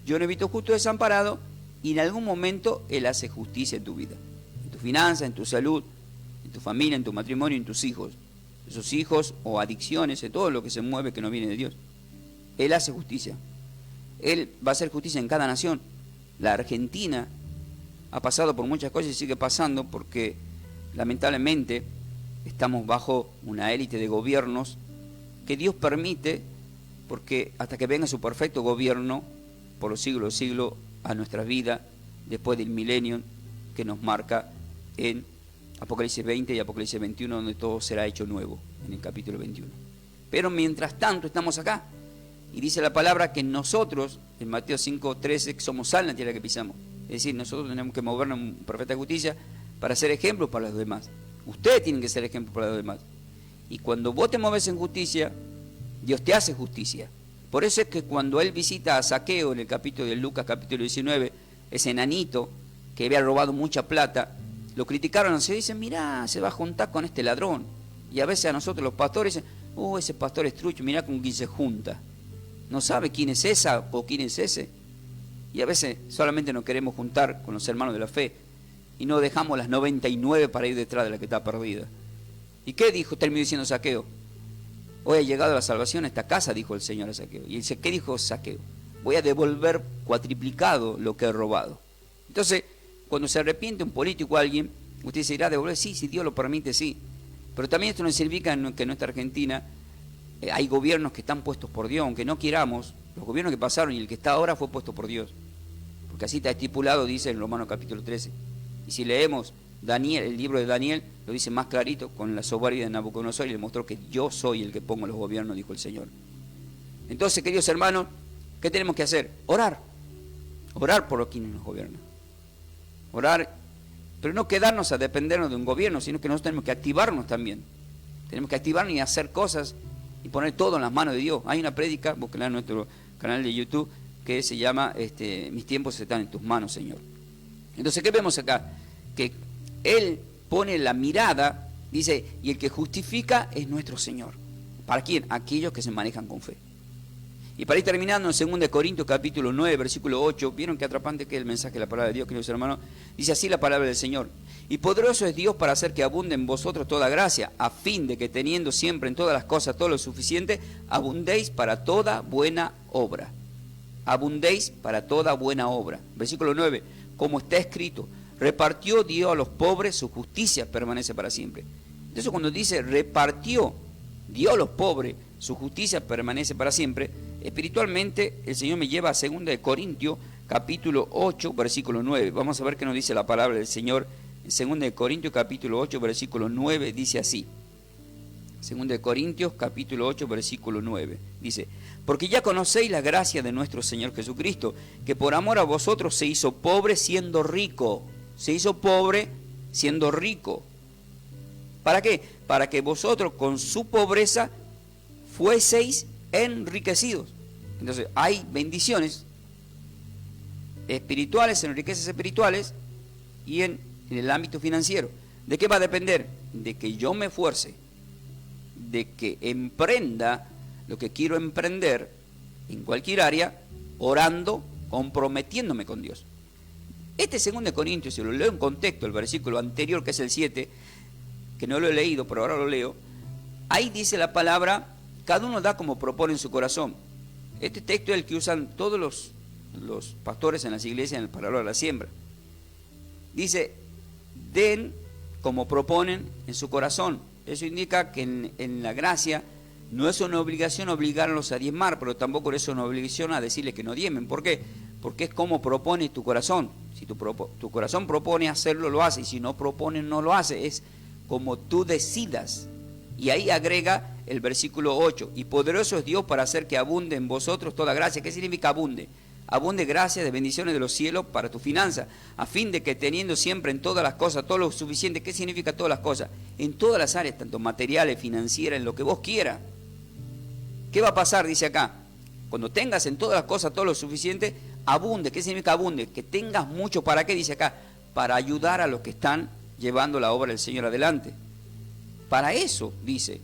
yo no he visto justo desamparado, y en algún momento Él hace justicia en tu vida, en tu finanza, en tu salud, en tu familia, en tu matrimonio, en tus hijos. Esos hijos o adicciones, en todo lo que se mueve que no viene de Dios. Él hace justicia. Él va a hacer justicia en cada nación. La Argentina ha pasado por muchas cosas y sigue pasando porque lamentablemente estamos bajo una élite de gobiernos que Dios permite, porque hasta que venga su perfecto gobierno por los siglos de los siglos a nuestra vida, después del milenio que nos marca en Apocalipsis 20 y Apocalipsis 21, donde todo será hecho nuevo, en el capítulo 21. Pero mientras tanto estamos acá, y dice la palabra que nosotros, en Mateo 5:13, somos sal en la tierra que pisamos. Es decir, nosotros tenemos que movernos en perfecta justicia para ser ejemplos para los demás. Ustedes tienen que ser ejemplos para los demás. Y cuando vos te mueves en justicia, Dios te hace justicia. Por eso es que cuando Él visita a Zaqueo en el capítulo de Lucas, capítulo 19, ese enanito que había robado mucha plata, lo criticaron, se dicen, mirá, se va a juntar con este ladrón. Y a veces a nosotros los pastores dicen, ese pastor es trucho, mirá con quién se junta. No sabe quién es esa o quién es ese. Y a veces solamente nos queremos juntar con los hermanos de la fe y no dejamos las 99 para ir detrás de la que está perdida. ¿Y qué dijo? Terminó diciendo Zaqueo. Hoy ha llegado la salvación a esta casa, dijo el Señor a Zaqueo. Y dice, ¿qué dijo Zaqueo? Voy a devolver cuatriplicado lo que he robado. Entonces, cuando se arrepiente un político o alguien, usted se irá a devolver, sí, si Dios lo permite, sí. Pero también esto no significa que en nuestra Argentina hay gobiernos que están puestos por Dios, aunque no queramos, los gobiernos que pasaron y el que está ahora fue puesto por Dios. Porque así está estipulado, dice en Romanos capítulo 13. Y si leemos Daniel, el libro de Daniel, lo dice más clarito, con la soberbia de Nabucodonosor, y le mostró que yo soy el que pongo los gobiernos, dijo el Señor. Entonces, queridos hermanos, ¿qué tenemos que hacer? Orar. Orar por quienes nos gobiernan. Orar, pero no quedarnos a dependernos de un gobierno, sino que nosotros tenemos que activarnos también. Tenemos que activarnos y hacer cosas y poner todo en las manos de Dios. Hay una prédica, búsquenla en nuestro canal de YouTube, que se llama Mis tiempos están en tus manos, Señor. Entonces, ¿qué vemos acá? Que Él pone la mirada, dice, y el que justifica es nuestro Señor. ¿Para quién? Aquellos que se manejan con fe. Y para ir terminando, en 2 Corintios capítulo 9, versículo 8, ¿vieron qué atrapante que es el mensaje de la palabra de Dios, queridos hermanos? Dice así la palabra del Señor. Y poderoso es Dios para hacer que abunde en vosotros toda gracia, a fin de que teniendo siempre en todas las cosas todo lo suficiente, abundéis para toda buena obra. Abundéis para toda buena obra. Versículo 9, como está escrito, repartió, dio a los pobres, su justicia permanece para siempre. Entonces cuando dice repartió, dio a los pobres, su justicia permanece para siempre, espiritualmente el Señor me lleva a 2 de Corintios, capítulo 8, versículo 9. Vamos a ver qué nos dice la palabra del Señor en 2 de Corintios, capítulo 8, versículo 9, dice así. 2 de Corintios, capítulo 8, versículo 9. Dice, porque ya conocéis la gracia de nuestro Señor Jesucristo, que por amor a vosotros se hizo pobre siendo rico. Se hizo pobre siendo rico. ¿Para qué? Para que vosotros con su pobreza fueseis enriquecidos. Entonces hay bendiciones espirituales, en riquezas espirituales y en el ámbito financiero. ¿De qué va a depender? De que yo me esfuerce, de que emprenda lo que quiero emprender en cualquier área, orando, comprometiéndome con Dios. Este 2 Corintios, si lo leo en contexto, el versículo anterior, que es el 7, que no lo he leído, pero ahora lo leo, ahí dice la palabra, cada uno da como propone en su corazón. Este texto es el que usan todos los pastores en las iglesias en el parábola de la siembra. Dice, den como proponen en su corazón. Eso indica que en la gracia no es una obligación obligarlos a diezmar, pero tampoco es una obligación a decirles que no diezmen. ¿Por qué? Porque es como propone tu corazón. Si tu corazón propone hacerlo, lo hace, y si no propone, no lo hace. Es como tú decidas. Y ahí agrega el versículo 8, y poderoso es Dios para hacer que abunde en vosotros toda gracia. ¿Qué significa abunde? Abunde gracia de bendiciones de los cielos para tu finanza, a fin de que teniendo siempre en todas las cosas todo lo suficiente. ¿Qué significa todas las cosas? En todas las áreas, tanto materiales, financieras, en lo que vos quieras. ¿Qué va a pasar? Dice acá, cuando tengas en todas las cosas todo lo suficiente, abunde. ¿Qué significa abunde? Que tengas mucho. ¿Para qué? Dice acá, para ayudar a los que están llevando la obra del Señor adelante. Para eso, dice,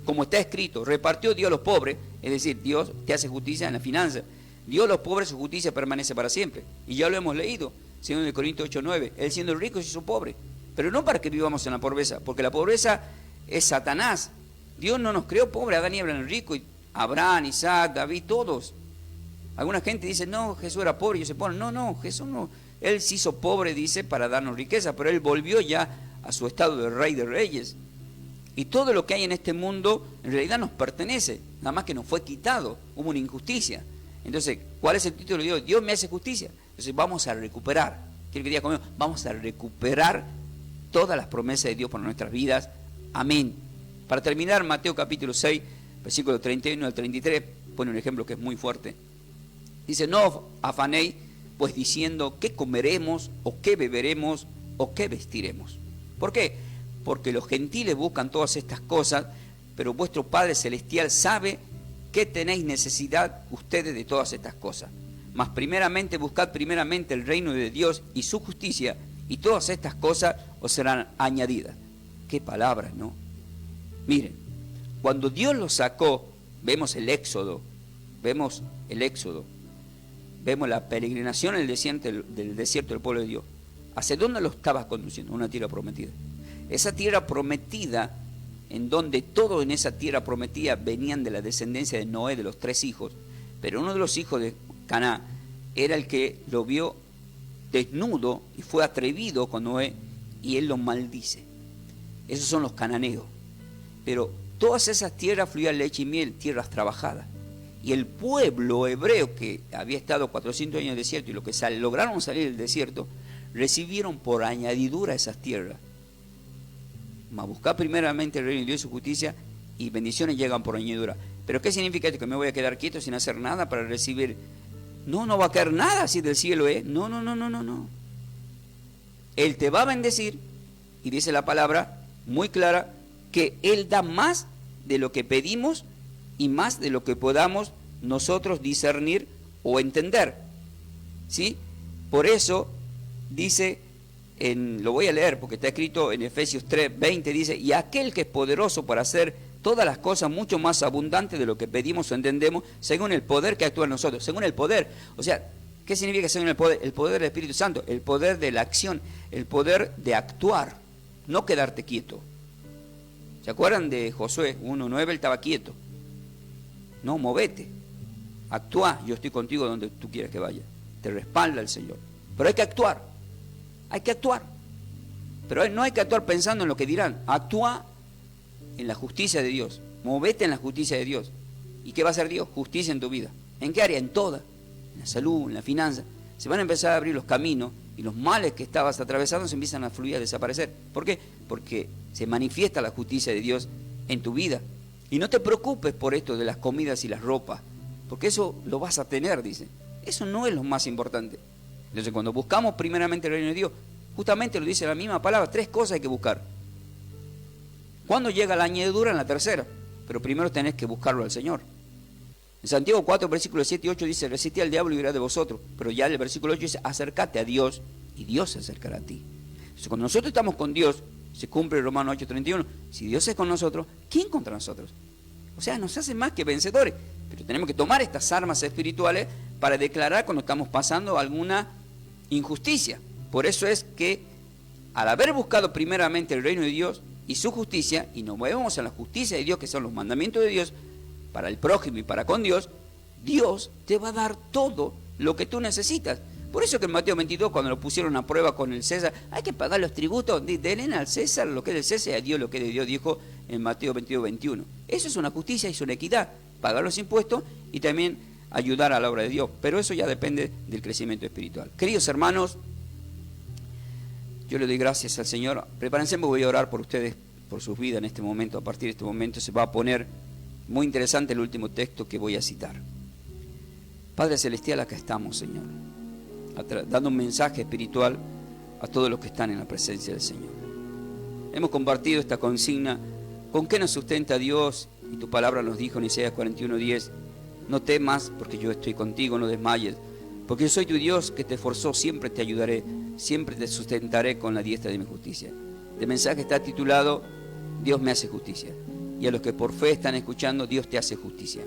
como está escrito, repartió Dios a los pobres, es decir, Dios te hace justicia en la finanza. Dios a los pobres, su justicia permanece para siempre. Y ya lo hemos leído, 2 de Corintios 8, 9. Él siendo rico se hizo pobre, pero no para que vivamos en la pobreza, porque la pobreza es Satanás. Dios no nos creó pobres, Adán y Eva eran ricos, y Abraham, Isaac, David, todos. Alguna gente dice, no, Jesús era pobre, y ellos se ponen, no, Jesús no. Él se hizo pobre, dice, para darnos riqueza, pero él volvió ya a su estado de rey de reyes. Y todo lo que hay en este mundo en realidad nos pertenece, nada más que nos fue quitado, hubo una injusticia. Entonces, ¿cuál es el título de Dios? Dios me hace justicia. Entonces vamos a recuperar, quiero que diga conmigo, vamos a recuperar todas las promesas de Dios para nuestras vidas. Amén. Para terminar, Mateo capítulo 6, versículo 31 al 33, pone un ejemplo que es muy fuerte. Dice, no afanéis, pues diciendo, ¿qué comeremos, o qué beberemos, o qué vestiremos? ¿Por qué? Porque los gentiles buscan todas estas cosas, pero vuestro Padre Celestial sabe que tenéis necesidad ustedes de todas estas cosas. Mas primeramente buscad primeramente el reino de Dios y su justicia, y todas estas cosas os serán añadidas. Qué palabras, ¿no? Miren, cuando Dios los sacó, vemos el éxodo, vemos la peregrinación en el desierto del pueblo de Dios. ¿Hacia dónde lo estaba conduciendo? Una tierra prometida. Esa tierra prometida, en donde todo en esa tierra prometida venían de la descendencia de Noé, de los 3 hijos, pero uno de los hijos de Caná era el que lo vio desnudo y fue atrevido con Noé, y él lo maldice. Esos son los cananeos. Pero todas esas tierras fluían leche y miel, tierras trabajadas. Y el pueblo hebreo que había estado 400 años en el desierto, y los que lograron salir del desierto, recibieron por añadidura esas tierras. Mas buscar primeramente el reino de Dios y su justicia, y bendiciones llegan por añadidura. ¿Pero qué significa esto? ¿Que me voy a quedar quieto sin hacer nada para recibir? No va a caer nada así del cielo, ¿eh? No. Él te va a bendecir, y dice la palabra muy clara, que Él da más de lo que pedimos y más de lo que podamos nosotros discernir o entender. ¿Sí? Por eso dice, lo voy a leer porque está escrito en Efesios 3:20, dice, y aquel que es poderoso para hacer todas las cosas mucho más abundantes de lo que pedimos o entendemos, según el poder que actúa en nosotros. Según el poder, o sea, ¿qué significa según el poder? El poder del Espíritu Santo, el poder de la acción, el poder de actuar, no quedarte quieto. ¿Se acuerdan de Josué 1:9? Él estaba quieto. No, movete, actúa, yo estoy contigo donde tú quieras que vaya. Te respalda el Señor. Pero hay que actuar. Hay que actuar. Pero no hay que actuar pensando en lo que dirán. Actúa en la justicia de Dios. Movete en la justicia de Dios. ¿Y qué va a hacer Dios? Justicia en tu vida. ¿En qué área? En toda. En la salud, en la finanza. Se van a empezar a abrir los caminos y los males que estabas atravesando se empiezan a fluir, a desaparecer. ¿Por qué? Porque se manifiesta la justicia de Dios en tu vida. Y no te preocupes por esto de las comidas y las ropas, porque eso lo vas a tener, dice. Eso no es lo más importante. Entonces, cuando buscamos primeramente el reino de Dios, justamente lo dice la misma palabra, 3 cosas hay que buscar. ¿Cuándo llega la añadidura? En la tercera. Pero primero tenés que buscarlo al Señor. En Santiago 4, versículos 7 y 8 dice, resistí al diablo y huirá de vosotros. Pero ya en el versículo 8 dice, acércate a Dios y Dios se acercará a ti. Entonces, cuando nosotros estamos con Dios, se cumple Romanos 8:31. Si Dios es con nosotros, ¿quién contra nosotros? O sea, nos hace más que vencedores. Pero tenemos que tomar estas armas espirituales para declarar cuando estamos pasando alguna injusticia. Por eso es que al haber buscado primeramente el reino de Dios y su justicia, y nos movemos en la justicia de Dios, que son los mandamientos de Dios, para el prójimo y para con Dios, Dios te va a dar todo lo que tú necesitas. Por eso que en Mateo 22, cuando lo pusieron a prueba con el César, hay que pagar los tributos, denle al César lo que es del César y a Dios lo que es de Dios, dijo en Mateo 22, 21. Eso es una justicia y es una equidad, pagar los impuestos y también ayudar a la obra de Dios. Pero eso ya depende del crecimiento espiritual. Queridos hermanos, yo le doy gracias al Señor. Prepárense, me voy a orar por ustedes, por sus vidas en este momento. A partir de este momento se va a poner muy interesante el último texto que voy a citar. Padre Celestial, acá estamos, Señor, dando un mensaje espiritual a todos los que están en la presencia del Señor. Hemos compartido esta consigna, ¿con qué nos sustenta Dios? Y tu palabra nos dijo en Isaías 41:10, no temas porque yo estoy contigo, no desmayes, porque yo soy tu Dios que te esforzó, siempre te ayudaré, siempre te sustentaré con la diestra de mi justicia. El mensaje está titulado, Dios me hace justicia. Y a los que por fe están escuchando, Dios te hace justicia.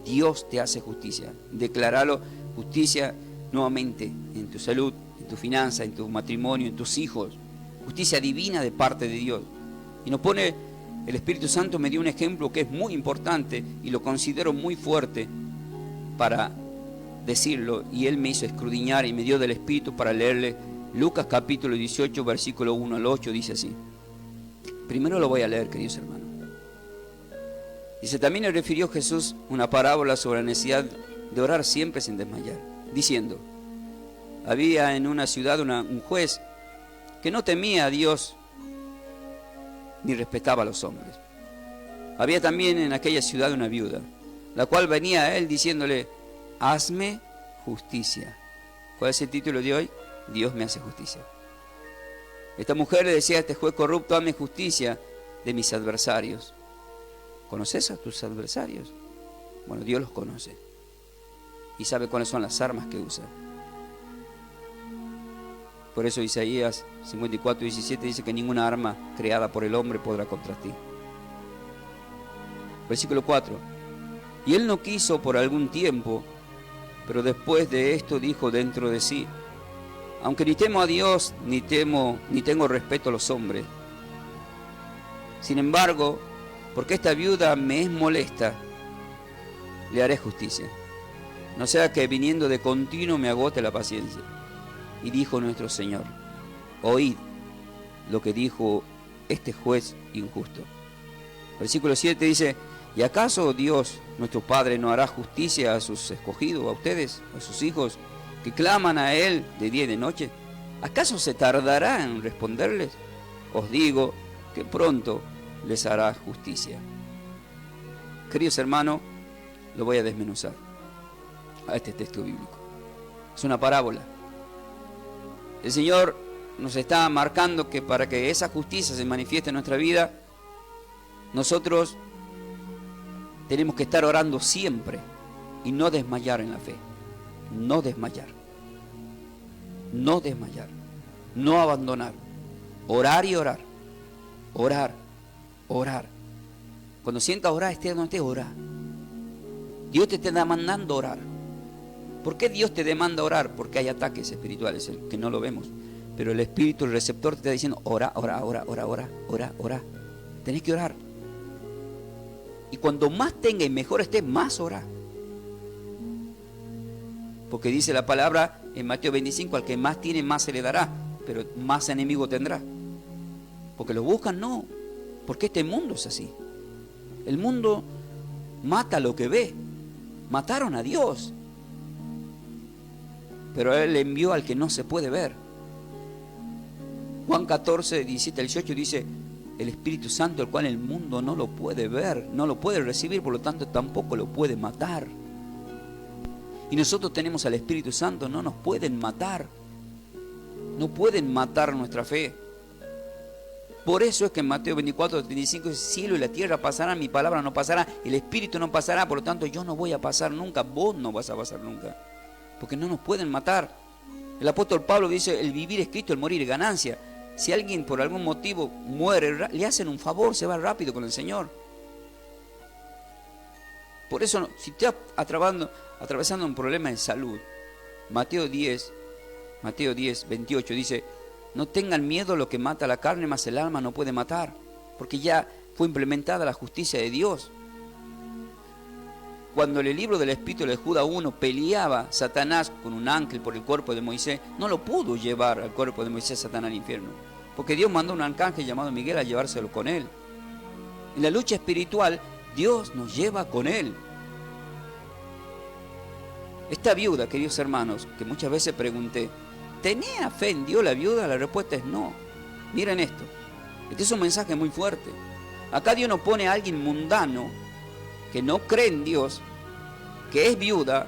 Dios te hace justicia. Declaralo, justicia nuevamente en tu salud, en tu finanza, en tu matrimonio, en tus hijos. Justicia divina de parte de Dios. Y nos pone, el Espíritu Santo me dio un ejemplo que es muy importante y lo considero muy fuerte para decirlo. Y Él me hizo escudriñar y me dio del Espíritu para leerle Lucas capítulo 18, versículo 1 al 8, dice así. Primero lo voy a leer, queridos hermanos. Dice, también le refirió Jesús una parábola sobre la necesidad de orar siempre sin desmayar, diciendo, había en una ciudad un juez que no temía a Dios ni respetaba a los hombres. Había también en aquella ciudad una viuda, la cual venía a él diciéndole, hazme justicia. ¿Cuál es el título de hoy? Dios me hace justicia. Esta mujer le decía a este juez corrupto, hazme justicia de mis adversarios. ¿Conoces a tus adversarios? Bueno, Dios los conoce y sabe cuáles son las armas que usa. Por eso Isaías 54:17 dice que ninguna arma creada por el hombre podrá contra ti. Versículo 4. Y él no quiso por algún tiempo, pero después de esto dijo dentro de sí, aunque ni temo a Dios, ni tengo respeto a los hombres. Sin embargo, porque esta viuda me es molesta, le haré justicia. No sea que viniendo de continuo me agote la paciencia. Y dijo nuestro Señor, oíd lo que dijo este juez injusto. Versículo 7 dice, ¿y acaso Dios, nuestro Padre, no hará justicia a sus escogidos, a ustedes, a sus hijos, que claman a Él de día y de noche? ¿Acaso se tardará en responderles? Os digo que pronto les hará justicia. Queridos hermanos, lo voy a desmenuzar a este texto bíblico. Es una parábola. El Señor nos está marcando que para que esa justicia se manifieste en nuestra vida, nosotros tenemos que estar orando siempre y no desmayar en la fe. No desmayar. No desmayar. No abandonar. Orar y orar. Orar. Orar. Cuando sientas orar, esté donde estés, orar. Dios te está demandando orar. ¿Por qué Dios te demanda orar? Porque hay ataques espirituales que no lo vemos. Pero el Espíritu, el receptor, te está diciendo, ora, ora, ora, ora, ora, ora, ora. Tenés que orar. Y cuando más tenga y mejor esté, más ora. Porque dice la palabra en Mateo 25, al que más tiene, más se le dará. pero más enemigo tendrá. Porque lo buscan, no. Porque este mundo es así. El mundo mata lo que ve. Mataron a Dios. Pero Él envió al que no se puede ver. Juan 14, 17 al 18 dice: el Espíritu Santo, el cual el mundo no lo puede ver, no lo puede recibir, por lo tanto tampoco lo puede matar. Y nosotros tenemos al Espíritu Santo, no nos pueden matar. No pueden matar nuestra fe. Por eso es que en Mateo 24, 35 dice: cielo y la tierra pasarán, mi palabra no pasará, el Espíritu no pasará, por lo tanto yo no voy a pasar nunca, vos no vas a pasar nunca. Porque no nos pueden matar. El apóstol Pablo dice: el vivir es Cristo, el morir es ganancia. Si alguien por algún motivo muere, le hacen un favor, se va rápido con el Señor. Por eso, si estás atravesando un problema de salud, Mateo 10, 28 dice: no tengan miedo lo que mata la carne, mas el alma no puede matar, porque ya fue implementada la justicia de Dios. Cuando en el libro del Espíritu de Judas 1 peleaba Satanás con un ángel por el cuerpo de Moisés, no lo pudo llevar al cuerpo de Moisés Satanás al infierno, porque Dios mandó un arcángel llamado Miguel a llevárselo con él. En la lucha espiritual, Dios nos lleva con él. Esta viuda, queridos hermanos, que muchas veces pregunté: ¿tenía fe en Dios la viuda? La respuesta es no. Miren esto. Este es un mensaje muy fuerte. Acá Dios nos pone a alguien mundano que no cree en Dios, que es viuda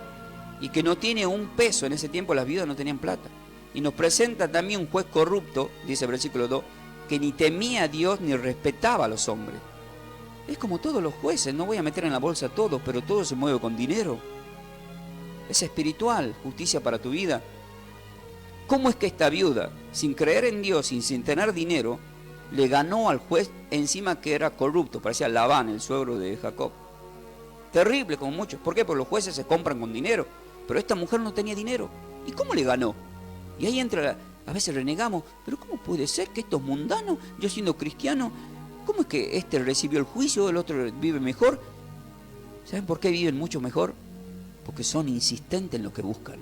y que no tiene un peso. En ese tiempo las viudas no tenían plata. Y nos presenta también un juez corrupto, dice el versículo 2, que ni temía a Dios ni respetaba a los hombres. Es como todos los jueces, no voy a meter en la bolsa a todos, pero todo se mueve con dinero. Es espiritual, justicia para tu vida. ¿Cómo es que esta viuda, sin creer en Dios, sin tener dinero, le ganó al juez encima que era corrupto? Parecía Labán, el suegro de Jacob. Terrible como muchos. ¿Por qué? Porque los jueces se compran con dinero. Pero esta mujer no tenía dinero. ¿Y cómo le ganó? Y ahí entra, a veces renegamos: pero ¿cómo puede ser que estos mundanos, yo siendo cristiano, cómo es que este recibió el juicio, el otro vive mejor? ¿Saben por qué viven mucho mejor? Porque son insistentes en lo que buscan.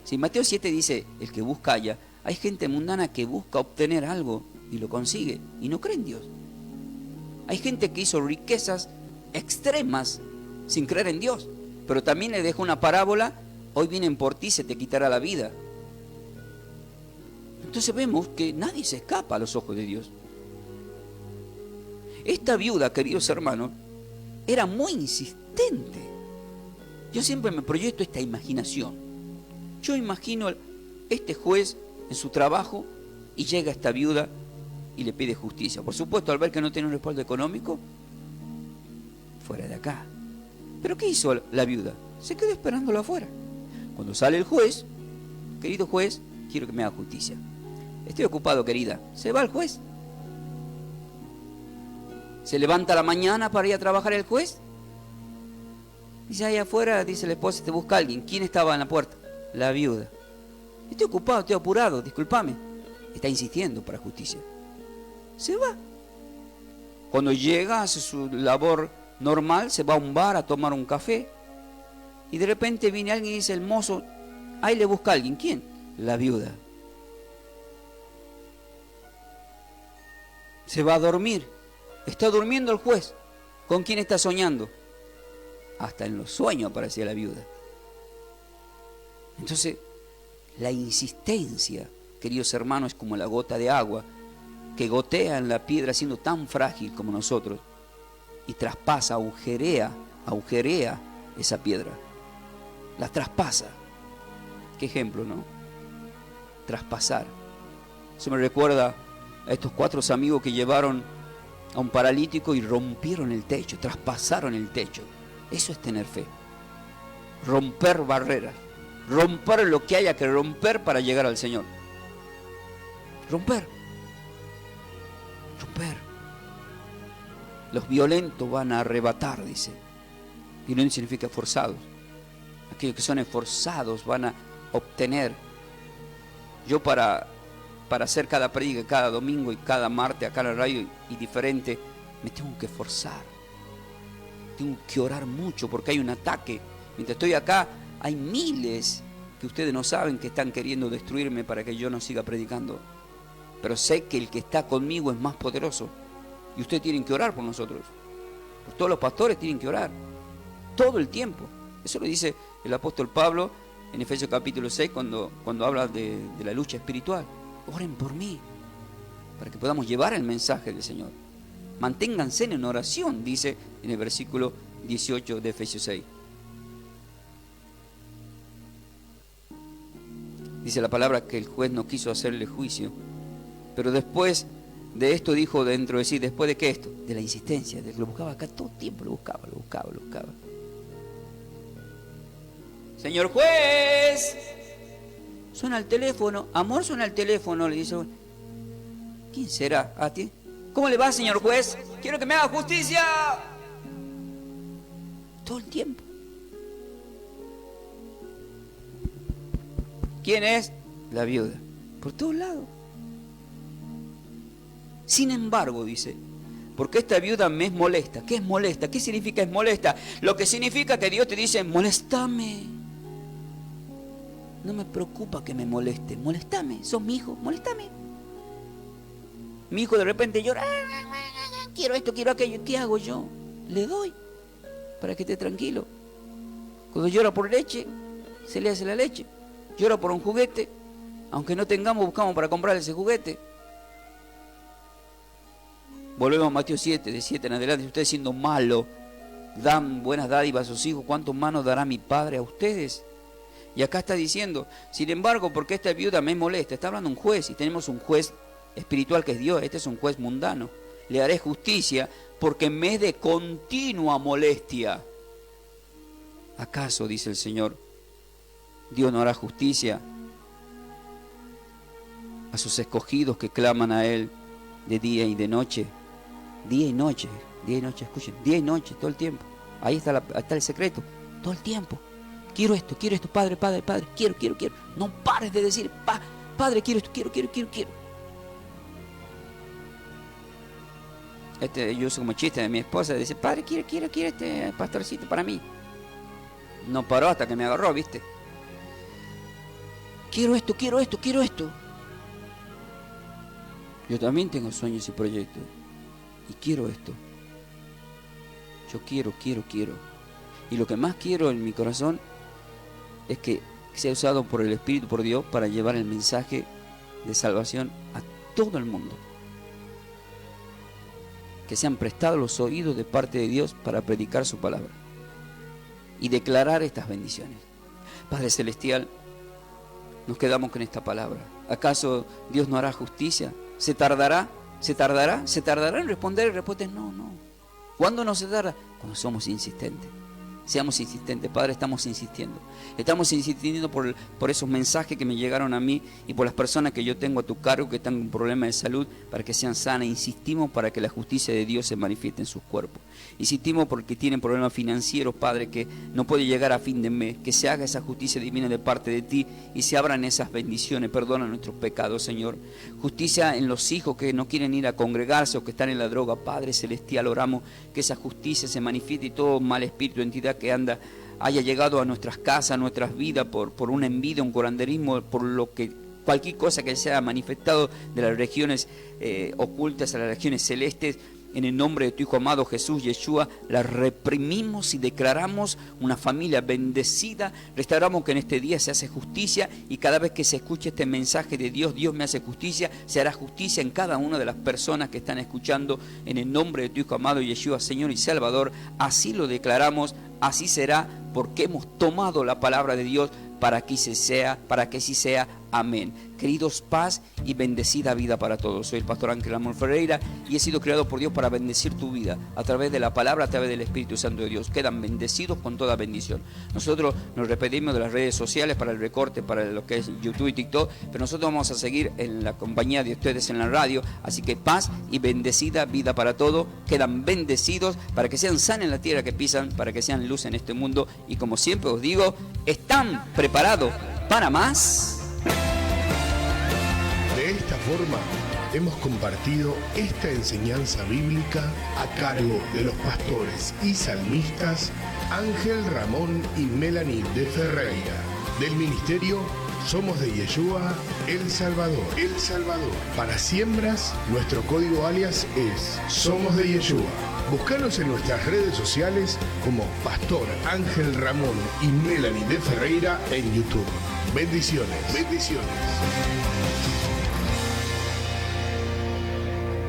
Si Mateo 7 dice: el que busca halla, hay gente mundana que busca obtener algo y lo consigue y no cree en Dios. Hay gente que hizo riquezas extremas sin creer en Dios, pero también le dejo una parábola: hoy vienen por ti, se te quitará la vida. Entonces vemos que nadie se escapa a los ojos de Dios. Esta viuda, queridos hermanos, era muy insistente. Yo siempre me proyecto esta imaginación. Yo imagino este juez en su trabajo y llega esta viuda y le pide justicia. Por supuesto, al ver que no tiene un respaldo económico, fuera de acá. ¿Pero qué hizo la viuda? Se quedó esperándolo afuera. Cuando sale el juez: querido juez, quiero que me haga justicia. Estoy ocupado, querida. Se va el juez. Se levanta a la mañana para ir a trabajar el juez. Dice: ahí afuera, dice la esposa, te busca alguien. ¿Quién estaba en la puerta? La viuda. Estoy ocupado, estoy apurado, discúlpame. Está insistiendo para justicia. Se va. Cuando llega, hace su labor normal, se va a un bar a tomar un café. Y de repente viene alguien y dice: el mozo, ahí le busca a alguien. ¿Quién? La viuda. Se va a dormir. Está durmiendo el juez. ¿Con quién está soñando? Hasta en los sueños aparecía la viuda. Entonces, la insistencia, queridos hermanos, es como la gota de agua que gotea en la piedra siendo tan frágil como nosotros y traspasa, agujerea esa piedra. La traspasa. Qué ejemplo, ¿no? Traspasar. Eso me recuerda a estos 4 amigos que llevaron a un paralítico y rompieron el techo, traspasaron el techo. Eso es tener fe. Romper barreras. Romper lo que haya que romper para llegar al Señor. Romper. Los violentos van a arrebatar, dice. Violento significa forzados. Aquellos que son esforzados van a obtener. Yo para hacer cada predica, cada domingo y cada martes acá en la radio y diferente, me tengo que esforzar. Tengo que orar mucho porque hay un ataque. Mientras estoy acá, hay miles que ustedes no saben que están queriendo destruirme para que yo no siga predicando. Pero sé que el que está conmigo es más poderoso. Y ustedes tienen que orar por nosotros. Pues todos los pastores tienen que orar. Todo el tiempo. Eso lo dice el apóstol Pablo en Efesios capítulo 6 cuando habla de la lucha espiritual. Oren por mí, para que podamos llevar el mensaje del Señor. Manténganse en oración, dice en el versículo 18 de Efesios 6. Dice la palabra que el juez no quiso hacerle juicio, pero después de esto dijo dentro de sí, ¿después de qué esto? De la insistencia, de que lo buscaba acá todo el tiempo, lo buscaba. Señor juez, suena el teléfono, amor, suena el teléfono, le dice, ¿quién será? ¿A ti? ¿Cómo le va, señor juez? Quiero que me haga justicia. Todo el tiempo. ¿Quién es? La viuda. Por todos lados. Sin embargo, dice, porque esta viuda me es molesta. ¿Qué es molesta? ¿Qué significa es molesta? Lo que significa que Dios te dice, moléstame. No me preocupa que me moleste. Moléstame. Sos mi hijo. Moléstame. Mi hijo de repente llora. Quiero esto, quiero aquello. ¿Qué hago yo? Le doy para que esté tranquilo. Cuando llora por leche, se le hace la leche. Llora por un juguete. Aunque no tengamos, buscamos para comprar ese juguete. Volvemos a Mateo 7, de 7 en adelante. Si ustedes siendo malos dan buenas dádivas a sus hijos, ¿cuánto más nos dará mi Padre a ustedes? Y acá está diciendo, sin embargo, porque esta viuda me molesta. Está hablando un juez, y tenemos un juez espiritual que es Dios. Este es un juez mundano. Le haré justicia porque me es de continua molestia. ¿Acaso, dice el Señor, Dios no hará justicia a sus escogidos que claman a Él de día y de noche? Día y noche, escuchen, día y noche, todo el tiempo. Ahí está el secreto, todo el tiempo. Quiero esto, Padre, quiero. No pares de decir, Padre, quiero esto, quiero. Yo uso como chiste de mi esposa, dice, Padre, quiero este pastorcito para mí. No paró hasta que me agarró, ¿viste? Quiero esto. Yo también tengo sueños y proyectos. Y quiero esto. Yo quiero. Y lo que más quiero en mi corazón es que sea usado por el Espíritu, por Dios, para llevar el mensaje de salvación a todo el mundo. Que sean prestados los oídos de parte de Dios para predicar su palabra y declarar estas bendiciones. Padre Celestial, nos quedamos con esta palabra. ¿Acaso Dios no hará justicia? ¿Se tardará en responder? Y respuesta es no. ¿Cuándo no se tarda? Cuando somos insistentes. Seamos insistentes, Padre, estamos insistiendo. Estamos insistiendo por esos mensajes que me llegaron a mí y por las personas que yo tengo a tu cargo que están con problemas de salud para que sean sanas. Insistimos para que la justicia de Dios se manifieste en sus cuerpos. Insistimos porque tienen problemas financieros, Padre, que no puede llegar a fin de mes. Que se haga esa justicia divina de parte de ti y se abran esas bendiciones. Perdona nuestros pecados, Señor. Justicia en los hijos que no quieren ir a congregarse o que están en la droga. Padre Celestial, oramos que esa justicia se manifieste y todo mal espíritu, entidad que haya llegado a nuestras casas, a nuestras vidas por una envidia, un curanderismo, por lo que cualquier cosa que se haya manifestado de las regiones ocultas a las regiones celestes. En el nombre de tu Hijo amado Jesús, Yeshua, la reprimimos y declaramos una familia bendecida. Restauramos que en este día se hace justicia y cada vez que se escuche este mensaje de Dios, Dios me hace justicia, se hará justicia en cada una de las personas que están escuchando en el nombre de tu Hijo amado Yeshua, Señor y Salvador. Así lo declaramos, así será, porque hemos tomado la palabra de Dios para que sí sea. Amén. Queridos, paz y bendecida vida para todos. Soy el pastor Ángel Ramón Ferreira y he sido creado por Dios para bendecir tu vida a través de la palabra, a través del Espíritu Santo de Dios. Quedan bendecidos con toda bendición. Nosotros nos repetimos de las redes sociales para el recorte, para lo que es YouTube y TikTok, pero nosotros vamos a seguir en la compañía de ustedes en la radio. Así que paz y bendecida vida para todos. Quedan bendecidos para que sean sanos en la tierra que pisan, para que sean luz en este mundo. Y como siempre os digo, ¿están preparados para más? De esta forma, hemos compartido esta enseñanza bíblica a cargo de los pastores y salmistas Ángel Ramón y Melanie de Ferreira. del ministerio Somos de Yeshua, El Salvador. El Salvador. Para siembras, nuestro código alias es Somos de Yeshua. Búscanos en nuestras redes sociales como Pastor Ángel Ramón y Melanie de Ferreira en YouTube. Bendiciones. Bendiciones.